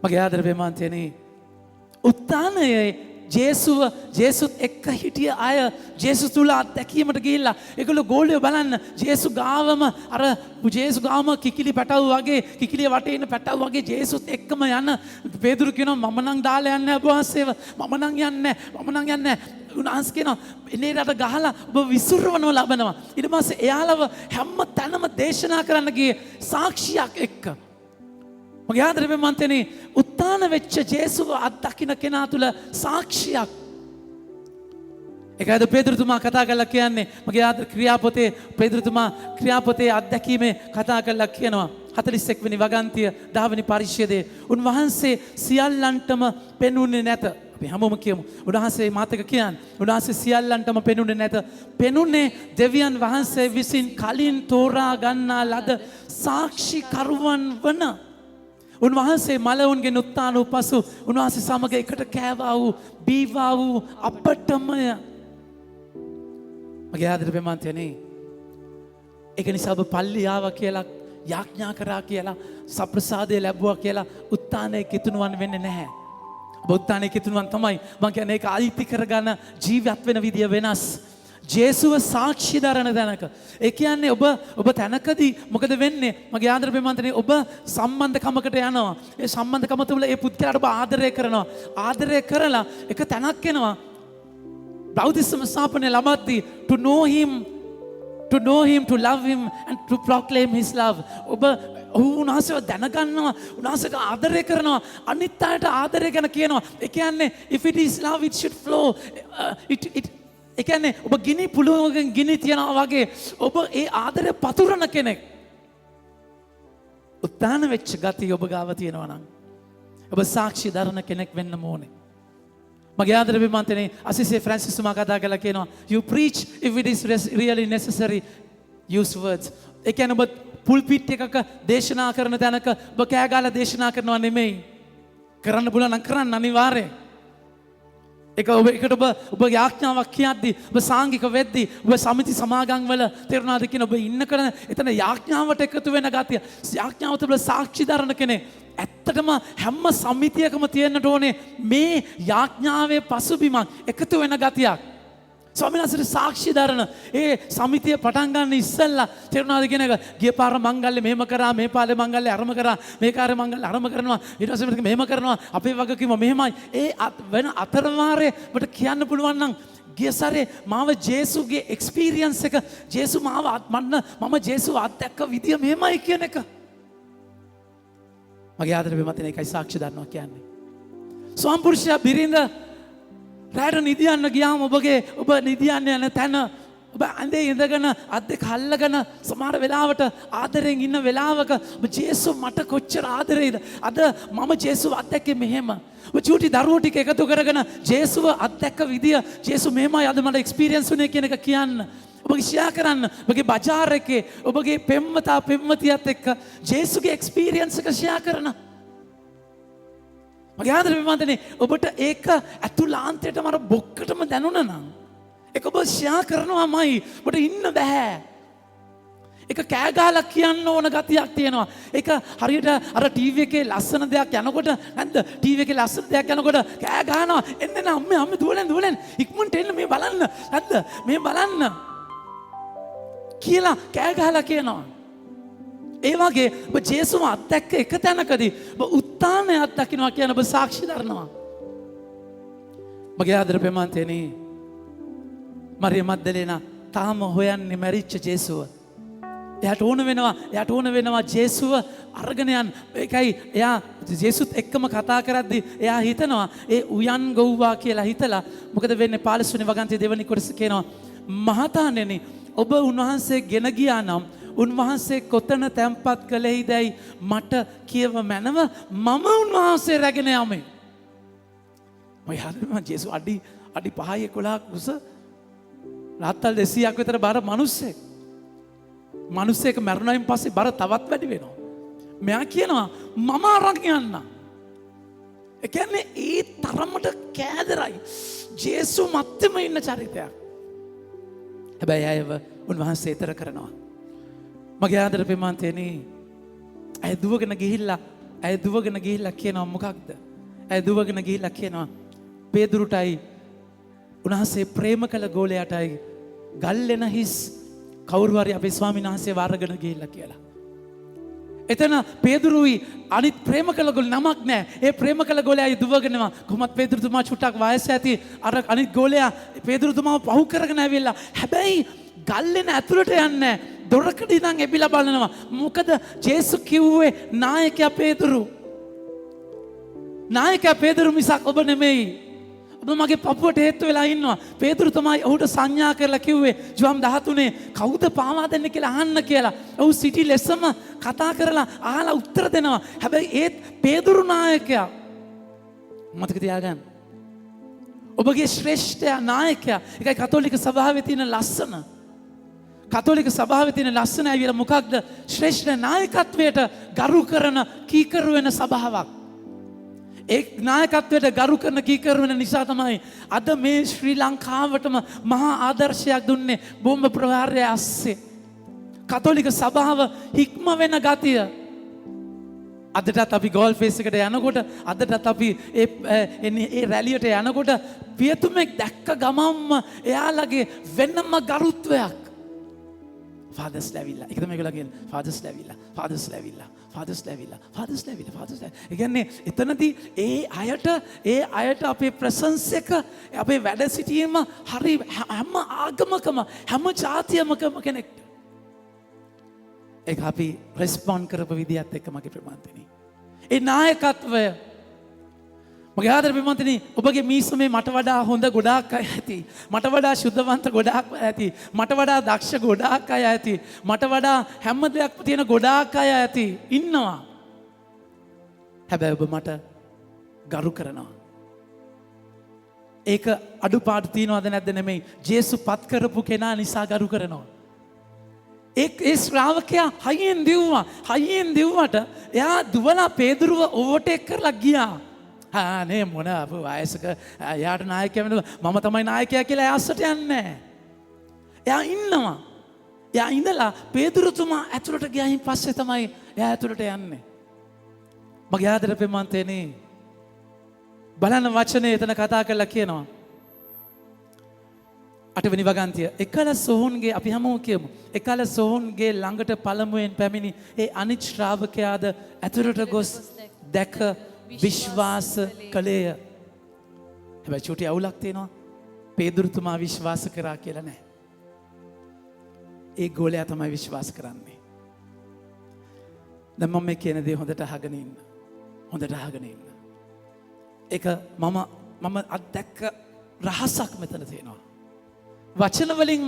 මගේ ආදර ප්‍රේමන්තයනේ උත්ථානයේ ජේසුත් එක්ක හිටිය අය ජේසු තුල අත්දැකීමට ගිහිල්ලා ඒගොල්ලෝ ගෝලියෝ බලන්න ජේසු ගාවම කිකිලි පැටවු වගේ කිකිලිය වටේ ඉන්න පැටවු වගේ ජේසුත් එක්කම යන පේදුරු කියනවා මම නම් දාලා යන්නේ ඔබ වහන්සේව මම නම් යන්නේ උන්වහන්සේ කියනවා එනේරට ගහලා ඔබ විසුරවනව ලබනවා. ඊට පස්සේ එයාලව හැම තැනම දේශනා කරන්න ගියේ සාක්ෂියක් එක්ක. මගේ ආදරේ මන්තනේ උත්තාන වෙච්ච ජේසුව අත්දකින්න කෙනා තුල සාක්ෂියක්. ඒකද පේතෘතුමා කතා කරලා කියන්නේ මගේ ආදර ක්‍රියාපොතේ පේතෘතුමා ක්‍රියාපොතේ අත්දැකීමේ කතා කරලා කියනවා 41 වෙනි වගන්තිය 10 වෙනි පරිච්ඡේදයේ උන්වහන්සේ සියල්ලන්ටම පෙනුනේ නැත. අපි හැමෝම කියමු. උන්වහන්සේ මාතක කියන්නේ උන්වහන්සේ සියල්ලන්ටම පෙනුනේ නැත. පෙනුනේ දෙවියන් වහන්සේ විසින් කලින් තෝරා ගන්නා ලද සාක්ෂිකරුවන් වන උන්වහන්සේ මලවුන්ගේ උත්ථාන වූ පසු උන්වහන්සේ සමග එකට කෑවා වූ බීවා වූ අපටමය. මගේ ආදර ප්‍රේමන්තයනේ ඒක නිසා ඔබ පල්ලි ආවා කියලා යාඥා කරා කියලා සප්‍රසාදය ලැබුවා කියලා උත්ථානයේ කිතුණුවන් වෙන්නේ නැහැ. ඔබ උත්ථානයේ කිතුණුවන් තමයි මම කියන්නේ ඒක අයිති කරගන්න ජීවත් වෙන විදිය වෙනස්. ජේසුව සාක්ෂි දරන තැනක. ඒ කියන්නේ ඔබ තැනකදී මොකද වෙන්නේ? මගේ ආදර ප්‍රේමන්තනේ ඔබ සම්බන්ධකමකට යනවා. ඒ සම්බන්ධකම තුළ ඒ පුද්ගලයාට ඔබ ආදරය කරනවා. ආදරය කරලා එක තැනක් එනවා. බෞද්ධ ස්ථාපනය ලබද්දී to know him, to love him and to proclaim his love. ඔබ උන්වහන්සේව දැනගන්නවා, උන්වහන්සේට ආදරය කරනවා, අනිත් අයට ආදරය ගැන කියනවා. ඒ කියන්නේ if it is love it should flow. ඒ කියන්නේ ඔබ ගිනි පුළොවකින් ගිනි තියනවා වගේ ඔබ ඒ ආදරය පතුරන කෙනෙක්. උත්තාන වෙච්ච ගතිය ඔබ ගාව තියෙනවා නම් ඔබ සාක්ෂි දරන කෙනෙක් වෙන්න ඕනේ. මගේ ආදර ප්‍රේමන්තනේ අසිසේ ෆ්‍රැන්සිස් තුමා කතා කරලා කියනවා you preach if it is really necessary use words. ඒ කියන්නේ ඔබ පුල්පිට් එකක දේශනා කරන තැනක ඔබ කෑ ගහලා දේශනා කරනවා නෙමෙයි. කරන්න බුණා නම් කරන්න අනිවාර්යයෙන්. ඒක ඔබ යාඥාවක් කියද්දී ඔබ සාංගික වෙද්දී ඔබ සමිති සමාගම් වල තේරුණාද කියන ඔබ ඉන්න කරන එතන යාඥාවට එකතු වෙන ගතිය යාඥාව තුළ සාක්ෂි දරන කෙනෙක් ඇත්තටම හැම සමිතියකම තියෙන්නට ඕනේ මේ යාඥාවේ පසුබිමක් එකතු වෙන ගතියක්. ස්වාමීන් වහන්සේට සාක්ෂි දරන ඒ සමිතිය පටන් ගන්න ඉස්සෙල්ලා තේරුණාද කියන එක ගිය පාර මංගල්‍ය මෙහෙම කරා මේ පාරේ මංගල්‍ය අරම කරා මේ කාර්ය මංගල්‍ය අරම කරනවා ඊට පස්සේ මෙහෙම කරනවා අපේ වගකීම මෙහෙමයි ඒ වෙන අතරමාරේ ඔබට කියන්න පුළුවන් නම් ගිය සැරේ මාව ජේසුගේ එක්ස්පීරියන්ස් එක ජේසු මාව මම ජේසු අත්දැක්ක විදිය මෙහෙමයි කියන එක මගේ ආදරේ මතන එකයි සාක්ෂි දරනවා කියන්නේ. ස්වාම පුරුෂයා බිරිඳ රැට නිදියන්න ගියාම ඔබ නිදියන්න යන තැන ඔබ ඇඳේ ඉඳගෙන අත් දෙක අල්ලගෙන සමහර වෙලාවට ආදරෙන් ඉන්න වෙලාවක ඔබ ජේසු මට කොච්චර ආදරේද අද මම ජේසුව අත්දැක්කේ මෙහෙම ඔබ චූටි දරුවෝ ටික එකතු කරගෙන ජේසුව අත්දැක්ක විදිය ජේසු මෙහෙමයි අද මට එක්ස්පීරියන්ස් වුණේ කියන එක කියන්න ඔබගේ ෂෙයා කරන්න ඔබගේ බජාර් එකේ ඔබගේ පෙම්වතා පෙම්වතියත් එක්ක ජේසුගේ එක්ස්පීරියන්ස් එක ෂෙයා කරන්න මගේ ආදර ප්‍රේමන්තනේ ඔබට ඒක අතුලාන්තයට මර බොක්කටම දැනුණා නම් ඒක ඔබ ෂෙයා කරනවාමයි ඔබට ඉන්න බෑ ඒක කෑ ගහලා කියන්න ඕන ගතියක් තියෙනවා ඒක හරියට අර ටීවී එකේ ලස්සන දෙයක් යනකොට නැද්ද ටීවී එකේ ලස්සන දෙයක් යනකොට කෑ ගහනවා එන්න අම්මේ දුවලෙන් ඉක්මනට එන්න මේ බලන්න නැද්ද මේ බලන්න කියලා කෑ ගහලා කියනවා ඒ වගේ ඔබ ජේසුව අත්දැක්ක එක තැනකදී ඔබ උත්ථානය අත්දකින්නවා කියන ඔබ සාක්ෂි දරනවා. මගේ ආදර ප්‍රේමන්තයනි මරිය මග්දලේනා තාම හොයන්නේ මැරිච්ච ජේසුව. එයාට ඕන වෙනවා ජේසුව අරගෙන යන්න. ඒකයි එයා ජේසුත් එක්කම කතා කරද්දී එයා හිතනවා ඒ උයන් ගොව්වා කියලා හිතලා මොකද වෙන්නේ 15 වෙනි වගන්තියේ දෙවෙනි කොටස කියනවා මහතාණෙනි ඔබ උන්වහන්සේ ගෙන ගියා නම් උන්වහන්සේ කොතන තැන්පත් කළෙහිදැයි මට කියව මැනව මම උන්වහන්සේ රැගෙන යමි. මම ජේසු අඩි 5 11 උස රාත්තල් 200ක් විතර බර මිනිස්සෙක්. මිනිස්සෙක් මරණයෙන් පස්සේ බර තවත් වැඩි වෙනවා. මෙයා කියනවා මම අරන් යන්න. ඒ කියන්නේ ඒ තරමට කෑදරයි. ජේසු මැත්තේම ඉන්න චරිතයක්. හැබැයි අයව උන්වහන්සේ ඊතර කරනවා. මගේ ආදර ප්‍රේමන්තයනි ඇය දුවගෙන ගිහිල්ලා කියනවා මොකක්ද? ඇය දුවගෙන ගිහිල්ලා කියනවා පේදුරුටයි උන්වහන්සේ ප්‍රේම කළ ගෝලයාටයි ගල්ලෙන හිස් කවුරු හරි අපේ ස්වාමීන් වහන්සේ වරගෙන ගිහිල්ලා කියලා. එතන පේදුරුයි අනිත් ප්‍රේම කළ ගොල් නමක් නෑ. ඒ ප්‍රේම කළ ගෝලයා දුවගෙනවා. කොහොමත් පේදුරුතුමා චුට්ටක් වයස ඇති අර අනිත් ගෝලයා පේදුරුතුමාව පහු කරගෙන ඇවිල්ලා. හැබැයි ගල්ලෙන ඇතුළට යන්නේ දොරකඩ ඉඳන් එබිලා බලනවා. මොකද ජේසු කිව්වේ නායකයා පේදුරු. නායකයා පේදුරු මිසක් ඔබ නෙමෙයි. ඔබ මගේ පපුවට හේතු වෙලා ඉන්නවා. පේදුරු තමයි ඔහුට සංඥා කරලා කිව්වේ ජෝම් 13 කවුද පාවා දෙන්නේ කියලා අහන්න කියලා. ඔහු සිටි ලෙසම කතා කරලා අහලා උත්තර දෙනවා. හැබැයි ඒත් පේදුරු නායකයා මතක තියාගන්න. ඔබගේ ශ්‍රේෂ්ඨ නායකයා. ඒකයි කතෝලික සභාවේ තියෙන ලස්සන. කතෝලික සභාවේ තියෙන ලස්සන ඇවිල්ලා මොකක්ද? ශ්‍රේෂ්ඨ නායකත්වයට ගරු කරන කීකරු වෙන සභාවක්. ඒ නායකත්වයට ගරු කරන කීකරු වෙන නිසා තමයි අද මේ ශ්‍රී ලංකාවටම මහා ආදර්ශයක් දුන්නේ බෝම්බ ප්‍රහාරය ඇස්සේ. කතෝලික සභාව හික්ම වෙන ගතිය. අදටත් අපි ගෝල් ෆේස් එකට යනකොට අදටත් අපි ඒ රැලියට යනකොට පියතුමෙක් දැක්ක ගමම්ම එයාලගේ වෙනම ගරුත්වයක්. ෆාදර්ස් ලැවිලා. ඒක තමයි ඒගොල්ලෝ කියන්නේ. ෆාදර්ස් ලැවිලා. ෆාදර්ස් ලැවිලා. ෆාදර්ස් ලැවිලා. ෆාදර්ස් ලැවිලා. ෆාදර්ස් ලැවිලා. ඒ කියන්නේ එතනදී ඒ අයට අපේ ප්‍රසන්ස් එක අපේ වැඩ සිටීම හරි හැම ආගමකම හැම ජාතියකම කෙනෙක්ට. ඒක අපි රෙස්පොන්ඩ් කරපු විදිහත් එක්ක මගේ ප්‍රමාන්තනේ. ඒ නායකත්වය මගේ ආදර ප්‍රමාන්තනේ ඔබගේ මීසමේ මට වඩා හොඳ ගොඩාක් අය ඇති. මට වඩා ශුද්ධවන්ත ගොඩාක් අය ඇති. මට වඩා දක්ෂ ගොඩාක් අය ඇති. මට වඩා හැම දෙයක්ම තියෙන ගොඩාක් අය ඇති. ඉන්නවා. හැබැයි ඔබ මට ගරු කරනවා. ඒක අඩුපාඩු තියනවද නැද්ද නෙමෙයි. ජේසු පත් කරපු කෙනා නිසා ගරු කරනවා. ඒ ශ්‍රාවකයා හයියෙන් දිව්වා. හයියෙන් දිව්වට එයා දුවලා පේදුරුව ඕවර්ටේක් කරලා ගියා. නේ මොන අප වයසක එයාට නායකයා වෙනවා. මම තමයි නායකයා කියලා එයාසට යන්නේ නැහැ. එයා ඉන්නවා. එයා ඉඳලා පේදුරුතුමා ඇතුළට ගියායින් පස්සේ තමයි එයා ඇතුළට යන්නේ. මගේ ආදර ප්‍රේමන්තේනේ බලන්න වචනේ එතන කතා කරලා කියනවා. 8 වෙනි වගන්තිය. එකල සොහොන්ගේ අපි හැමෝම කියමු. එකල සොහොන්ගේ ළඟට පළමුවෙන් පැමිණි ඒ අනිත් ශ්‍රාවකයාද ඇතුළට ගොස් දැක විශ්වාස කළේය. හැබැයි චූටි අවුලක් තියෙනවා. පේදුරුතුමා විශ්වාස කරා කියලා නැහැ. ඒ ගෝලයා තමයි විශ්වාස කරන්නේ. දැන් මම මේ කියන දේ හොඳට අහගෙන ඉන්න. හොඳට අහගෙන ඉන්න. ඒක මම අත්දැක්ක රහසක් මෙතන තියෙනවා. වචන වලින්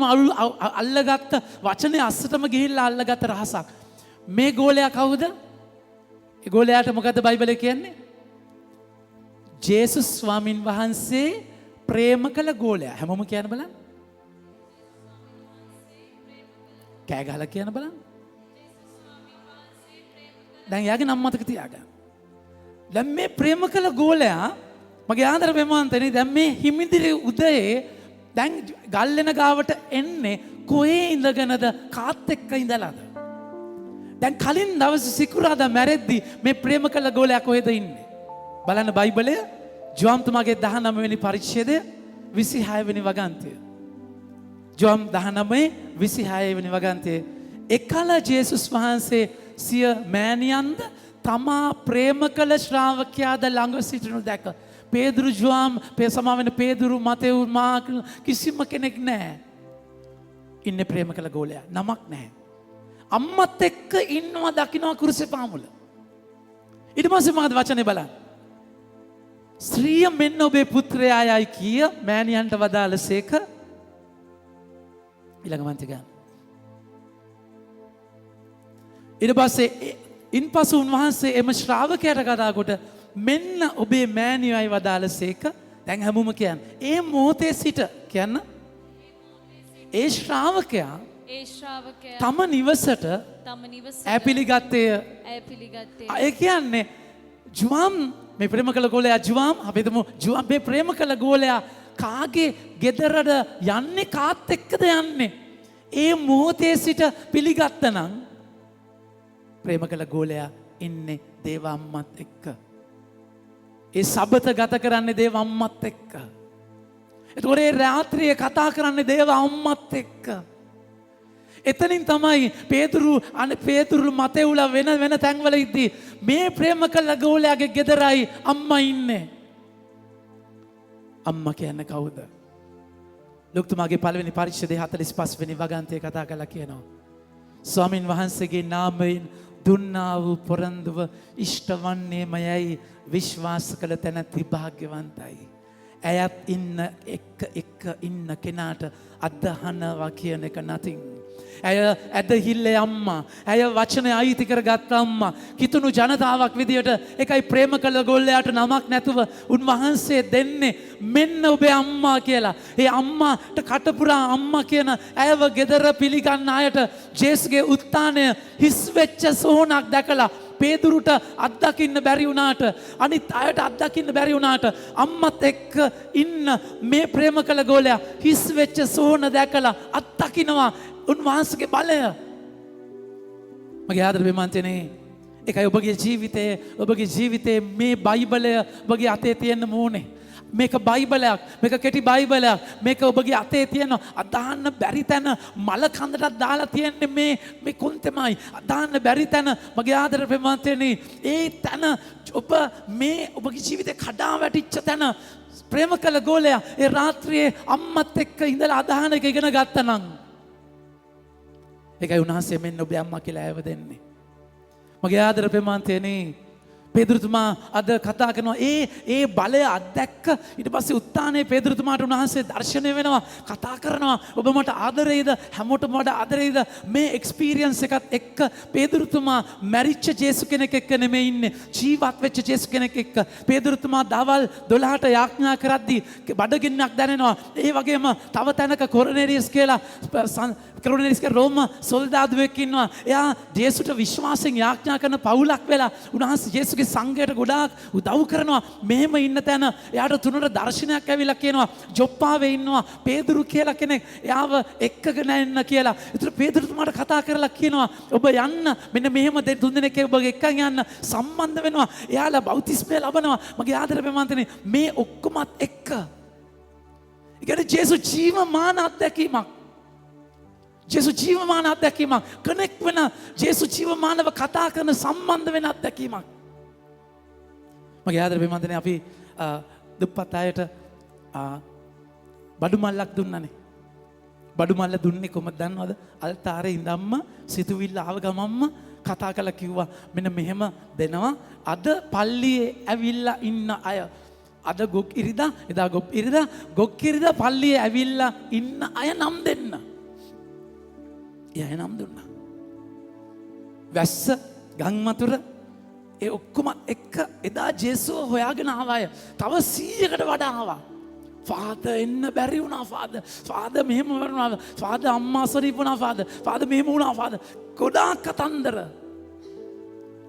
අල්ලගත්ත වචනේ අස්සටම ගිහිල්ලා අල්ලගත්ත රහසක්. මේ ගෝලයා කවුද? ඒ ගෝලයාට මොකද්ද බයිබලයේ කියන්නේ? ජේසුස් ස්වාමින් වහන්සේ ප්‍රේම කළ ගෝලයා. හැමෝම කියන්න බලන්න. කෑ ගහලා කියන්න බලන්න. දැන් යාගේ නම මතක තියාගන්න. දැන් මේ ප්‍රේම කළ ගෝලයා මගේ ආදර ප්‍රේමවන්තනේ දැන් මේ හිමිදිරි උදේ දැන් ගල්ලෙන ගාවට එන්නේ කොහේ ඉඳගෙනද කාත් එක්ක ඉඳලාද? දැන් කලින් දවස් සිකුරාදා මැරෙද්දි මේ ප්‍රේම කළ ගෝලයා කොහෙද ඉන්නේ? බලන්න බයිබලය ජෝම් තුමාගේ 19 වෙනි පරිච්ඡේදය 26 වෙනි වගන්තිය. ජෝම් 19 26 වෙනි වගන්තියේ එකල ජේසුස් වහන්සේ සිය මෑණියන්ද තමා ප්‍රේම කළ ශ්‍රාවකයාද ළඟ සිටිනු දැක. පේදුරු ජෝම් සමාවෙන පේදුරු මතෙව් මාක් කිසිම කෙනෙක් නැහැ. ඉන්නේ ප්‍රේම කළ ගෝලයා. නමක් නැහැ. අම්මත් එක්ක ඉන්නවා දකින්නවා කුරුසේ පාමුල. ඊට පස්සේ මොකද වචනේ බලන්න. ස්ත්‍රිය මෙන්න ඔබේ පුත්‍රයා යයි කිය මෑණියන්ට වදාළසේක. ඊළඟ මන්ති ගන්න. ඊට පස්සේ ඉන්පසු උන්වහන්සේ එම ශ්‍රාවකයාට කතා කොට මෙන්න ඔබේ මෑණියයි වදාළසේක. දැන් හැමෝම කියන්නේ ඒ මොහොතේ සිට කියන්න. ඒ ශ්‍රාවකයා තම නිවසට ඈ පිළිගත්තේය. ඒ කියන්නේ ජුවම් මේ ප්‍රේම කළ ගෝලයා ජුවම් අපි හිතමු ජුවම් මේ ප්‍රේම කළ ගෝලයා කාගේ ගෙදරට යන්නේ කාත් එක්කද යන්නේ? ඒ මොහොතේ සිට පිළිගත්තනම් ප්‍රේම කළ ගෝලයා ඉන්නේ දේව අම්මත් එක්ක. ඒ සබත ගත කරන්නේ දේව අම්මත් එක්ක. එතකොට ඒ රාත්‍රියේ කතා කරන්නේ දේව අම්මත් එක්ක. එතනින් තමයි පේතුරු මතෙවුලා වෙන තැන්වල ඉද්දී මේ ප්‍රේම කළ ගෝලයාගේ ගෙදරයි අම්මා ඉන්නේ. අම්මා කියන්නේ කවුද? ලුක්තුමාගේ පළවෙනි පරිච්ඡේදයේ 45 වෙනි වගන්තිය කතා කරලා කියනවා. ස්වාමින් වහන්සේගේ නාමයෙන් දුන්නා වූ පොරන්දුව ඉෂ්ට වන්නේ මයයි විශ්වාස කළ තැනැත්ති භාග්‍යවන්තයි. ඇයත් එක්ක ඉන්න කෙනාට අදහනවා කියන එක නතින්. ඇය ඇදහිල්ලේ අම්මා. ඇය වචනය අයිති කරගත් අම්මා. කිතුණු ජනතාවක් විදියට එකයි ප්‍රේම කළ ගොල්ලයාට නමක් නැතුව උන්වහන්සේ දෙන්නේ මෙන්න ඔබේ අම්මා කියලා. ඒ අම්මාට කටපුරා අම්මා කියන ඇයව ගෙදර පිළිගන්න අයට ජේසුගේ උත්ථානය හිස් වෙච්ච සෝනක් දැකලා පේදුරුට අත්දකින්න බැරි වුණාට අනිත් අයට අත්දකින්න බැරි වුණාට අම්මත් එක්ක ඉන්න මේ ප්‍රේම කළ ගෝලයා හිස් වෙච්ච සෝන දැකලා අත්දකින්නවා උන්වහන්සේගේ බලය. මගේ ආදර බිමන්තනේ ඒකයි ඔබගේ ජීවිතයේ මේ බයිබලය ඔබගේ අතේ තියෙන්න ඕනේ. මේක බයිබලයක්, මේක කෙටි බයිබලයක්, මේක ඔබගේ අතේ තියෙන අදහන්න බැරි තැන මල කඳටත් දාලා තියෙන්නේ මේ කොන්තෙමයි. අදහන්න බැරි තැන මගේ ආදර ප්‍රේමවන්තයනි, ඒ තැන ඔබ මේ ඔබගේ ජීවිතේ කඩා වැටිච්ච තැන ප්‍රේම කළ ගෝලයා ඒ රාත්‍රියේ අම්මත් එක්ක ඉඳලා අදහන එක ඉගෙන ගත්තා නම් ඒකයි උන්වහන්සේ මෙන්න ඔබේ අම්මා කියලා ඇව දෙන්නේ. මගේ ආදර ප්‍රේමවන්තයනි, පේදුරුතුමා අද කතා කරනවා ඒ බලය අත්දැක්ක ඊට පස්සේ උත්ථානයේ පේදුරුතුමාට උන්වහන්සේ දර්ශනය වෙනවා, කතා කරනවා. ඔබ මට ආදරේද? හැමෝටම වඩා ආදරේද? මේ එක්ස්පීරියන්ස් එකත් එක්ක පේදුරුතුමා මැරිච්ච ජේසු කෙනෙක් එක්ක නෙමෙයි ඉන්නේ, ජීවත් වෙච්ච ජේසු කෙනෙක් එක්ක. පේදුරුතුමා දවල් 12ට යාඥා කරද්දී බඩගින්නක් දැනෙනවා. ඒ වගේම තව තැනක කොර්නෙලියස් කියලා රෝම සොල්දාදුවෙක් ඉන්නවා. එයා ජේසුට විශ්වාසයෙන් යාඥා කරන පවුලක් වෙලා උන්වහන්සේ ජේසුගේ සංඝයට ගොඩාක් උදව් කරනවා. මෙහෙම ඉන්න තැන එයාට තුනට දර්ශනයක් ඇවිල්ලා කියනවා ජොප්පාවේ ඉන්නවා පේදුරු කියලා කෙනෙක්, එයාව එක්කගෙන එන්න කියලා. ඒතර පේදුරුතුමාට කතා කරලා කියනවා ඔබ යන්න, මෙන්න මෙහෙම තුන් දෙනෙක් ඔබ එක්කන් යන්න සම්බන්ධ වෙනවා. එයාලා බෞතිස්මය ලබනවා. මගේ ආදර ප්‍රේමවන්තනි, මේ ඔක්කොමත් එක්ක ඒ කියන්නේ ජේසු ජීවමාන අත්දැකීමක්. ජේසු ජීවමාන අත්දැකීමක්. කනෙක් වෙන ජේසු ජීවමානව කතා කරන සම්බන්ධ වෙන අත්දැකීමක්. මගේ ආදර ප්‍රේමවන්තනි, අපි දුප්පත් අයට බඩු මල්ලක් දුන්නනේ. බඩු මල්ල දුන්නේ කොහොමද දන්නවද? අල්තාරේ ඉඳන්ම සිතුවිල්ල ආව ගමම්ම කතා කරලා කිව්වා මෙන්න මෙහෙම දෙනවා. අද පල්ලියේ ඇවිල්ලා ඉන්න අය, අද ගොක් ඉරිදා, එදා ගොක් ඉරිදා පල්ලියේ ඇවිල්ලා ඉන්න අය නම් දෙන්න. එයා නම් දුන්නා. වැස්ස, ගම් වතුර, ඒ ඔක්කොම එක්ක එදා ජේසුව හොයාගෙන ආවාය. තව 100කට වඩා ආවා. ෆාදර් එන්න බැරි වුණා. ෆාදර් මෙහෙම වුණා. ෆාදර් අම්මා සරීප් වුණා. ෆාදර් මෙහෙම වුණා. ෆාදර් ගොඩාක් කතන්දර.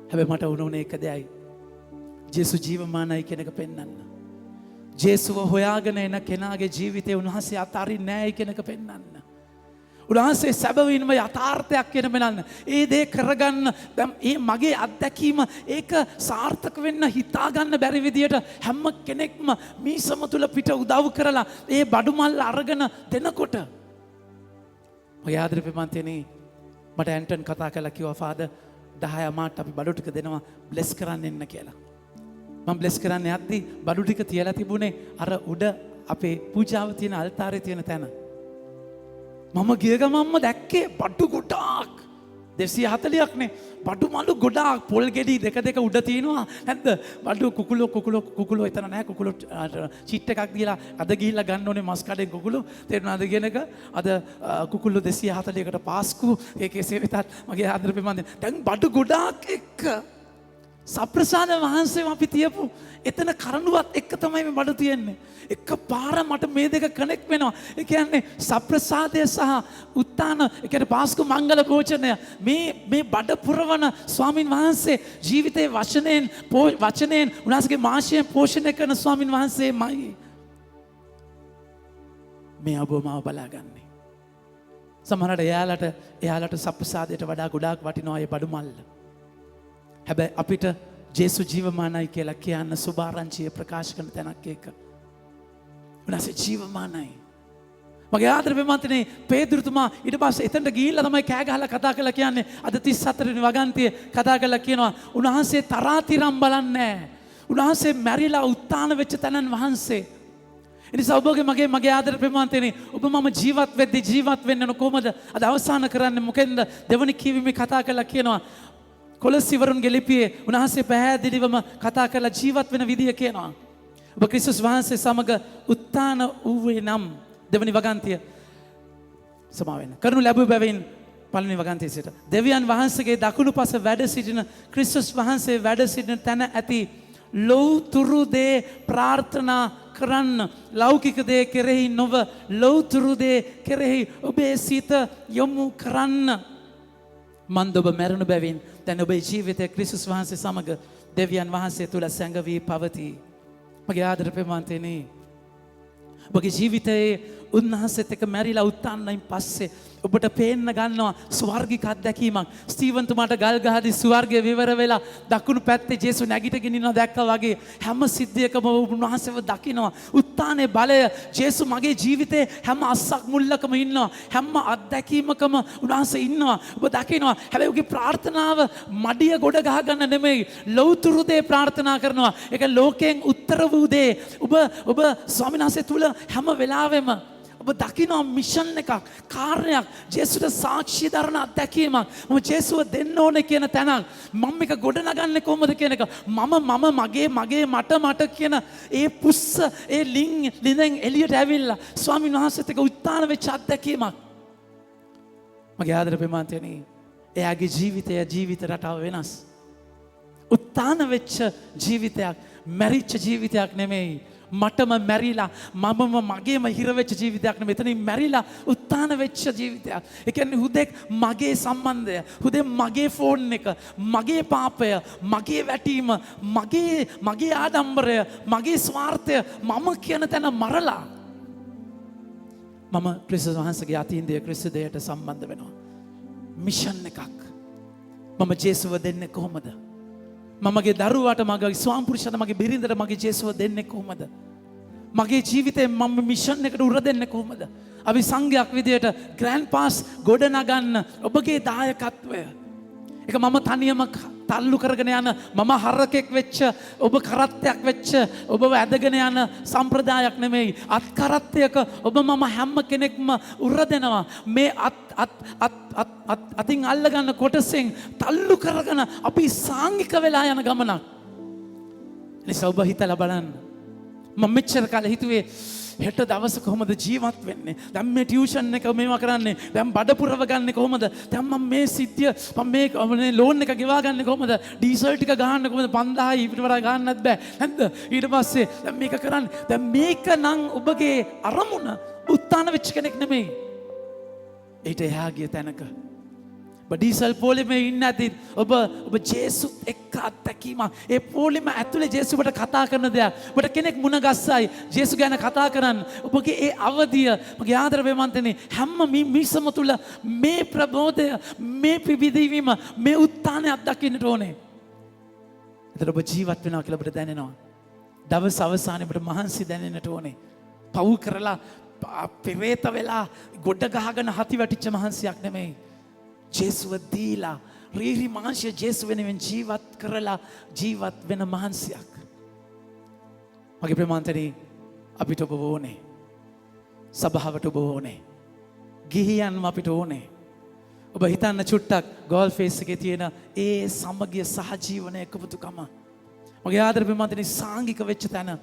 හැබැයි මට උනේ එක දෙයයි. ජේසු ජීවමානයි කියන එක පෙන්වන්න. ජේසුව හොයාගෙන එන කෙනාගේ ජීවිතේ උන්වහන්සේ අතාරින්නේ නැහැ කියන එක පෙන්වන්න. උන්වහන්සේ සැබවින්ම යථාර්ථයක් කියන මෙලන්න. ඒ දේ කරගන්න ඒ මගේ අත්දැකීම ඒක සාර්ථක වෙන්න හිතාගන්න බැරි විදියට හැම කෙනෙක්ම මීසම තුල පිට උදව් කරලා ඒ බඩු මල් අරගෙන දෙනකොට මගේ ආදර ප්‍රේමන්තයනි, මට ඇන්ටන් කතා කරලා කිව්වා ෆාදර් 10 මාට අපි බඩු ටික දෙනවා බ්ලෙස් කරන්න එන්න කියලා. මම බ්ලෙස් කරන්න යද්දි බඩු ටික තියලා තිබුණේ අර උඩ අපේ පූජාව තියෙන අල්තාරේ තියෙන තැන. මම ගිය ගමන්ම දැක්කේ බඩු ගොඩාක් 240ක්නේ. බඩු මලු ගොඩාක් පොල් ගෙඩි දෙක උඩ තියෙනවා නැද්ද? බඩු කුකුලෝ එතන නැහැ. කුකුලෝ චිට් එකක් දීලා අද ගිහිල්ලා ගන්න ඕනේ මස් කඩෙන් කුකුලෝ. තේරුණාද කියන එක? අද කුකුලෝ 240කට පාස්කු ඒකේ සේවිතත් මගේ ආදර ප්‍රේමන්තයනි. දැන් බඩු ගොඩාක් එක්ක සප්‍රසාද වහන්සේ අපි තියපු එතන කරඬුවත් එක්ක තමයි මේ බඩු තියෙන්නේ. එක පාර මට මේ දෙක කනෙක්ට් වෙනවා. ඒ කියන්නේ සප්‍රසාදය සහ උත්තාන, ඒ කියන්නේ පාස්කු මංගල භෝජනය, මේ බඩ පුරවන ස්වාමින් වහන්සේ ජීවිතේ වචනයෙන් උන්වහන්සේගේ මාංශයෙන් පෝෂණය කරන ස්වාමින් වහන්සේමයි මේ ඔබමාව බලාගන්නේ. සමහරවිට එයාලට සප්‍රසාදයට වඩා ගොඩාක් වටිනවා ඒ බඩු මල්ල. හැබැයි අපිට ජේසු ජීවමානයි කියලා කියන්න සුභාරංචිය ප්‍රකාශ කරන තැනක් එක. උන්වහන්සේ ජීවමානයි. මගේ ආදර ප්‍රේමන්තනේ පේදුරුතුමා ඊට පස්සේ එතනට ගිහිල්ලා තමයි කෑ ගහලා කතා කරලා කියන්නේ අද 34 වෙනි වගන්තිය කතා කරලා කියනවා උන්වහන්සේ තරාතිරම් බලන්නේ නැහැ. උන්වහන්සේ මැරිලා උත්තාන වෙච්ච තැනන් වහන්සේ. එනිසා ඔබගේ මගේ ආදර ප්‍රේමන්තනේ ඔබ මම ජීවත් වෙද්දී ජීවත් වෙන්න ඕන කොහමද? අද අවසන් කරන්නේ මොකෙන්ද? දෙවනි කියවීමේ කතා කරලා කියනවා කොලොස්සිවරුන්ගේ ලිපියේ උන්වහන්සේ පැහැදිලිවම කතා කරලා ජීවත් වෙන විදිය කියනවා. ඔබ ක්‍රිස්තුස් වහන්සේ සමග උත්තාන වූවේ නම් දෙවනි වගන්තිය සමාවෙන්න. කරනු ලැබූ බැවින් පළවෙනි වගන්තිය සිට දෙවියන් වහන්සේගේ දකුණු පස වැඩ සිටින ක්‍රිස්තුස් වහන්සේ වැඩ සිටින තැන ඇති ලෞතුරු දේ ප්‍රාර්ථනා කරන්න. ලෞකික දේ කෙරෙහි නොව ලෞතුරු දේ කෙරෙහි ඔබේ සිත යොමු කරන්න. මන්ද ඔබ මැරුණු බැවින් දැන් ඔබේ ජීවිතය ක්‍රිස්තුස් වහන්සේ සමග දෙවියන් වහන්සේ තුල සැඟවී පවතී. මගේ ආදර ප්‍රේමන්තනේ ඔබගේ ජීවිතයේ උන්වහන්සේත් එක්ක මැරිලා උත්තානයින් පස්සේ ඔබට පේන්න ගන්නවා ස්වර්ගික අත්දැකීමක්. ස්ටීවන්තුමාට ගල් ගහදී ස්වර්ගය විවර වෙලා දකුණු පැත්තේ ජේසු නැගිටගෙන ඉන්නවා දැක්කා වගේ හැම සිද්ධියකම උන්වහන්සේව දකිනවා. උත්තානයේ බලය ජේසු මගේ ජීවිතේ හැම අස්සක් මුල්ලකම ඉන්නවා. හැම අත්දැකීමකම උන්වහන්සේ ඉන්නවා. ඔබ දකිනවා. හැබැයි ඔබගේ ප්‍රාර්ථනාව මඩිය ගොඩ ගහ ගන්න නෙමෙයි. ලෞතුරු දේ ප්‍රාර්ථනා කරනවා. ඒක ලෝකයෙන් උත්තර වූ දේ. ඔබ ස්වාමීන් වහන්සේ තුල හැම වෙලාවෙම ඔබ දකිනවා මිෂන් එකක් කාර්යයක් ජේසුට සාක්ෂි දරන අත්දැකීමක් මම ජේසුව දෙන්න ඕනේ කියන තැනක් මම මේක ගොඩනගන්නේ කොහොමද කියන එක මම මගේ මට කියන ඒ පුස්ස ඒ ලිඳෙන් එළියට ඇවිල්ලා ස්වාමීන් වහන්සේත් එක්ක උත්තාන වෙච්ච අත්දැකීමක් මගේ ආදර ප්‍රේමන්තයනි එයාගේ ජීවිත රටාව වෙනස් උත්තාන වෙච්ච ජීවිතයක් මැරිච්ච ජීවිතයක් නෙමෙයි මටම මැරිලා මමම මගේම හිරවෙච්ච ජීවිතයක් නෙමෙයි මෙතනින් මැරිලා උත්තාන වෙච්ච ජීවිතයක්. ඒ කියන්නේ හුදෙක් මගේ සම්බන්ධය, හුදෙක් මගේ ෆෝන් එක, මගේ පාපය, මගේ වැටීම, මගේ ආඩම්බරය, මගේ ස්වාර්ථය මම කියන තැන මරලා මම ක්‍රිස්තුස් වහන්සේගේ අතීන්දය ක්‍රිස්තුදයට සම්බන්ධ වෙනවා. මිෂන් එකක්. මම ජේසුව දෙන්නේ කොහොමද? මගේ දරුවාට මගේ ස්වාමිපුරුෂයාට මගේ බිරිඳට මගේ ජේසුව දෙන්නේ කොහොමද? මගේ ජීවිතේ මම මිෂන් එකට උර දෙන්නේ කොහොමද? අපි සංඝයක් විදියට ග්‍රෑන්ඩ් පාස් ගොඩ නගන්න ඔබගේ දායකත්වය. ඒක මම තනියම තල්ලු කරගෙන යන මම හරකෙක් වෙච්ච ඔබ කරත්තයක් වෙච්ච ඔබව ඇදගෙන යන සම්ප්‍රදායක් නෙමෙයි. අත් කරත්තයක ඔබ මම හැම කෙනෙක්ම උර දෙනවා. මේ අතින් අල්ලගන්න කොටසෙන් තල්ලු කරගෙන අපි සාංගික වෙලා යන ගමනක්. නිසා ඔබ හිතලා බලන්න. මම මෙච්චර කාලෙ හිතුවේ හෙට දවස කොහොමද ජීවත් වෙන්නේ? දැන් මේ ටියුෂන් එක මේවා කරන්නේ. දැන් බඩ පුරව ගන්නේ කොහොමද? දැන් මම මේ සිද්ධිය මම මේ ලෝන් එක ගෙවා ගන්නේ කොහොමද? ඩීසල් ටික ගහන්න කොහොමද? 5000යි ඊට වඩා ගන්නත් බෑ. නැද්ද? ඊට පස්සේ දැන් මේක කරන්නේ. දැන් මේක නම් ඔබගේ අරමුණ උත්තාන වෙච්ච කෙනෙක් නෙමෙයි. ඊට එහා ගිය තැනක ඩීසල් පොලිමේ ඉන්න ඇති ඔබ ජේසුත් එක්ක අත්දැකීමක්. ඒ පොලිම ඇතුලේ ජේසුවට කතා කරන දෙයක්. ඔබට කෙනෙක් මුණ ගස්සයි ජේසු ගැන කතා කරන්න. ඔබගේ ඒ අවදිය මගේ ආදර ප්‍රේමන්තනේ හැම මිනිසම තුල මේ ප්‍රබෝධය මේ පිබිදීම මේ උත්තානය අත්දකින්නට ඕනේ. ඒතර ඔබ ජීවත් වෙනවා කියලා ඔබට දැනෙනවා. දවස් අවසානයේ ඔබට මහන්සි දැනෙන්නට ඕනේ. පව් කරලා පෙරේත වෙලා ගොඩ ගහගෙන හති වැටිච්ච මහන්සියක් නෙමෙයි. ජේසුව දීලා රීරි මාංශය ජේසු වෙනුවෙන් ජීවත් කරලා ජීවත් වෙන මහන්සියක්. මගේ ප්‍රේමන්තනි අපිට ඔබ ඕනේ. සභාවට ඔබ ඕනේ. ගිහියන්ම අපිට ඕනේ. ඔබ හිතන්න චුට්ටක් ගෝල් ෆේස් එකේ තියෙන ඒ සමගිය සහජීවන එකමුතුකම. මගේ ආදර ප්‍රේමන්තනි සාංගික වෙච්ච තැන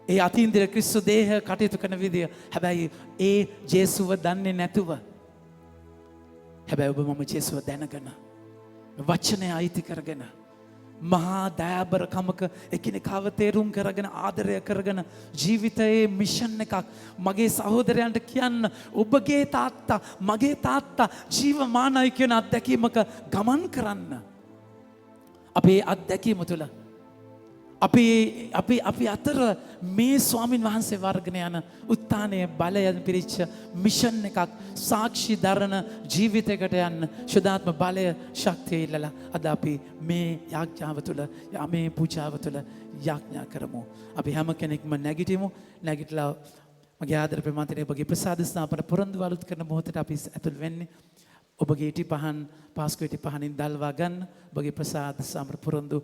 ඒ අතීන්ද්‍ර ක්‍රිස්තු දේහ කටයුතු කරන විදිය. හැබැයි ඒ ජේසුව දන්නේ නැතුව හැබැයි ඔබ මම ජේසුව දැනගෙන වචනය අයිති කරගෙන මහා දයාබරකමක එකිනෙකාව තේරුම් කරගෙන ආදරය කරගෙන ජීවිතයේ මිෂන් එකක් මගේ සහෝදරයන්ට කියන්න ඔබගේ තාත්තා මගේ තාත්තා ජීවමානයි කියන අත්දැකීමක ගමන් කරන්න. අපේ අත්දැකීම තුළ අපි අතර මේ ස්වාමින් වහන්සේ වර්ගන යන උත්තානයේ බලයෙන් පිරිච්ච මිෂන් එකක් සාක්ෂි දරන ජීවිතයකට යන්න ශුද්ධාත්ම බලය ශක්තිය ඉල්ලලා අද අපි මේ යාඥාව තුළ මේ පූජාව තුළ යාඥා කරමු. අපි හැම කෙනෙක්ම නැගිටිමු. නැගිටලා මගේ ආදර ප්‍රමාතනේ ඔබගේ ප්‍රසාද ස්ථාපන පොරොන්දු අලුත් කරන මොහොතට අපි ඇතුල් වෙන්නේ. ඔබගේ ඉටි පහන් පාස්කු ඉටි පහනින් දල්වා ගන්න. ඔබගේ ප්‍රසාද සම්ප්‍ර පොරොන්දු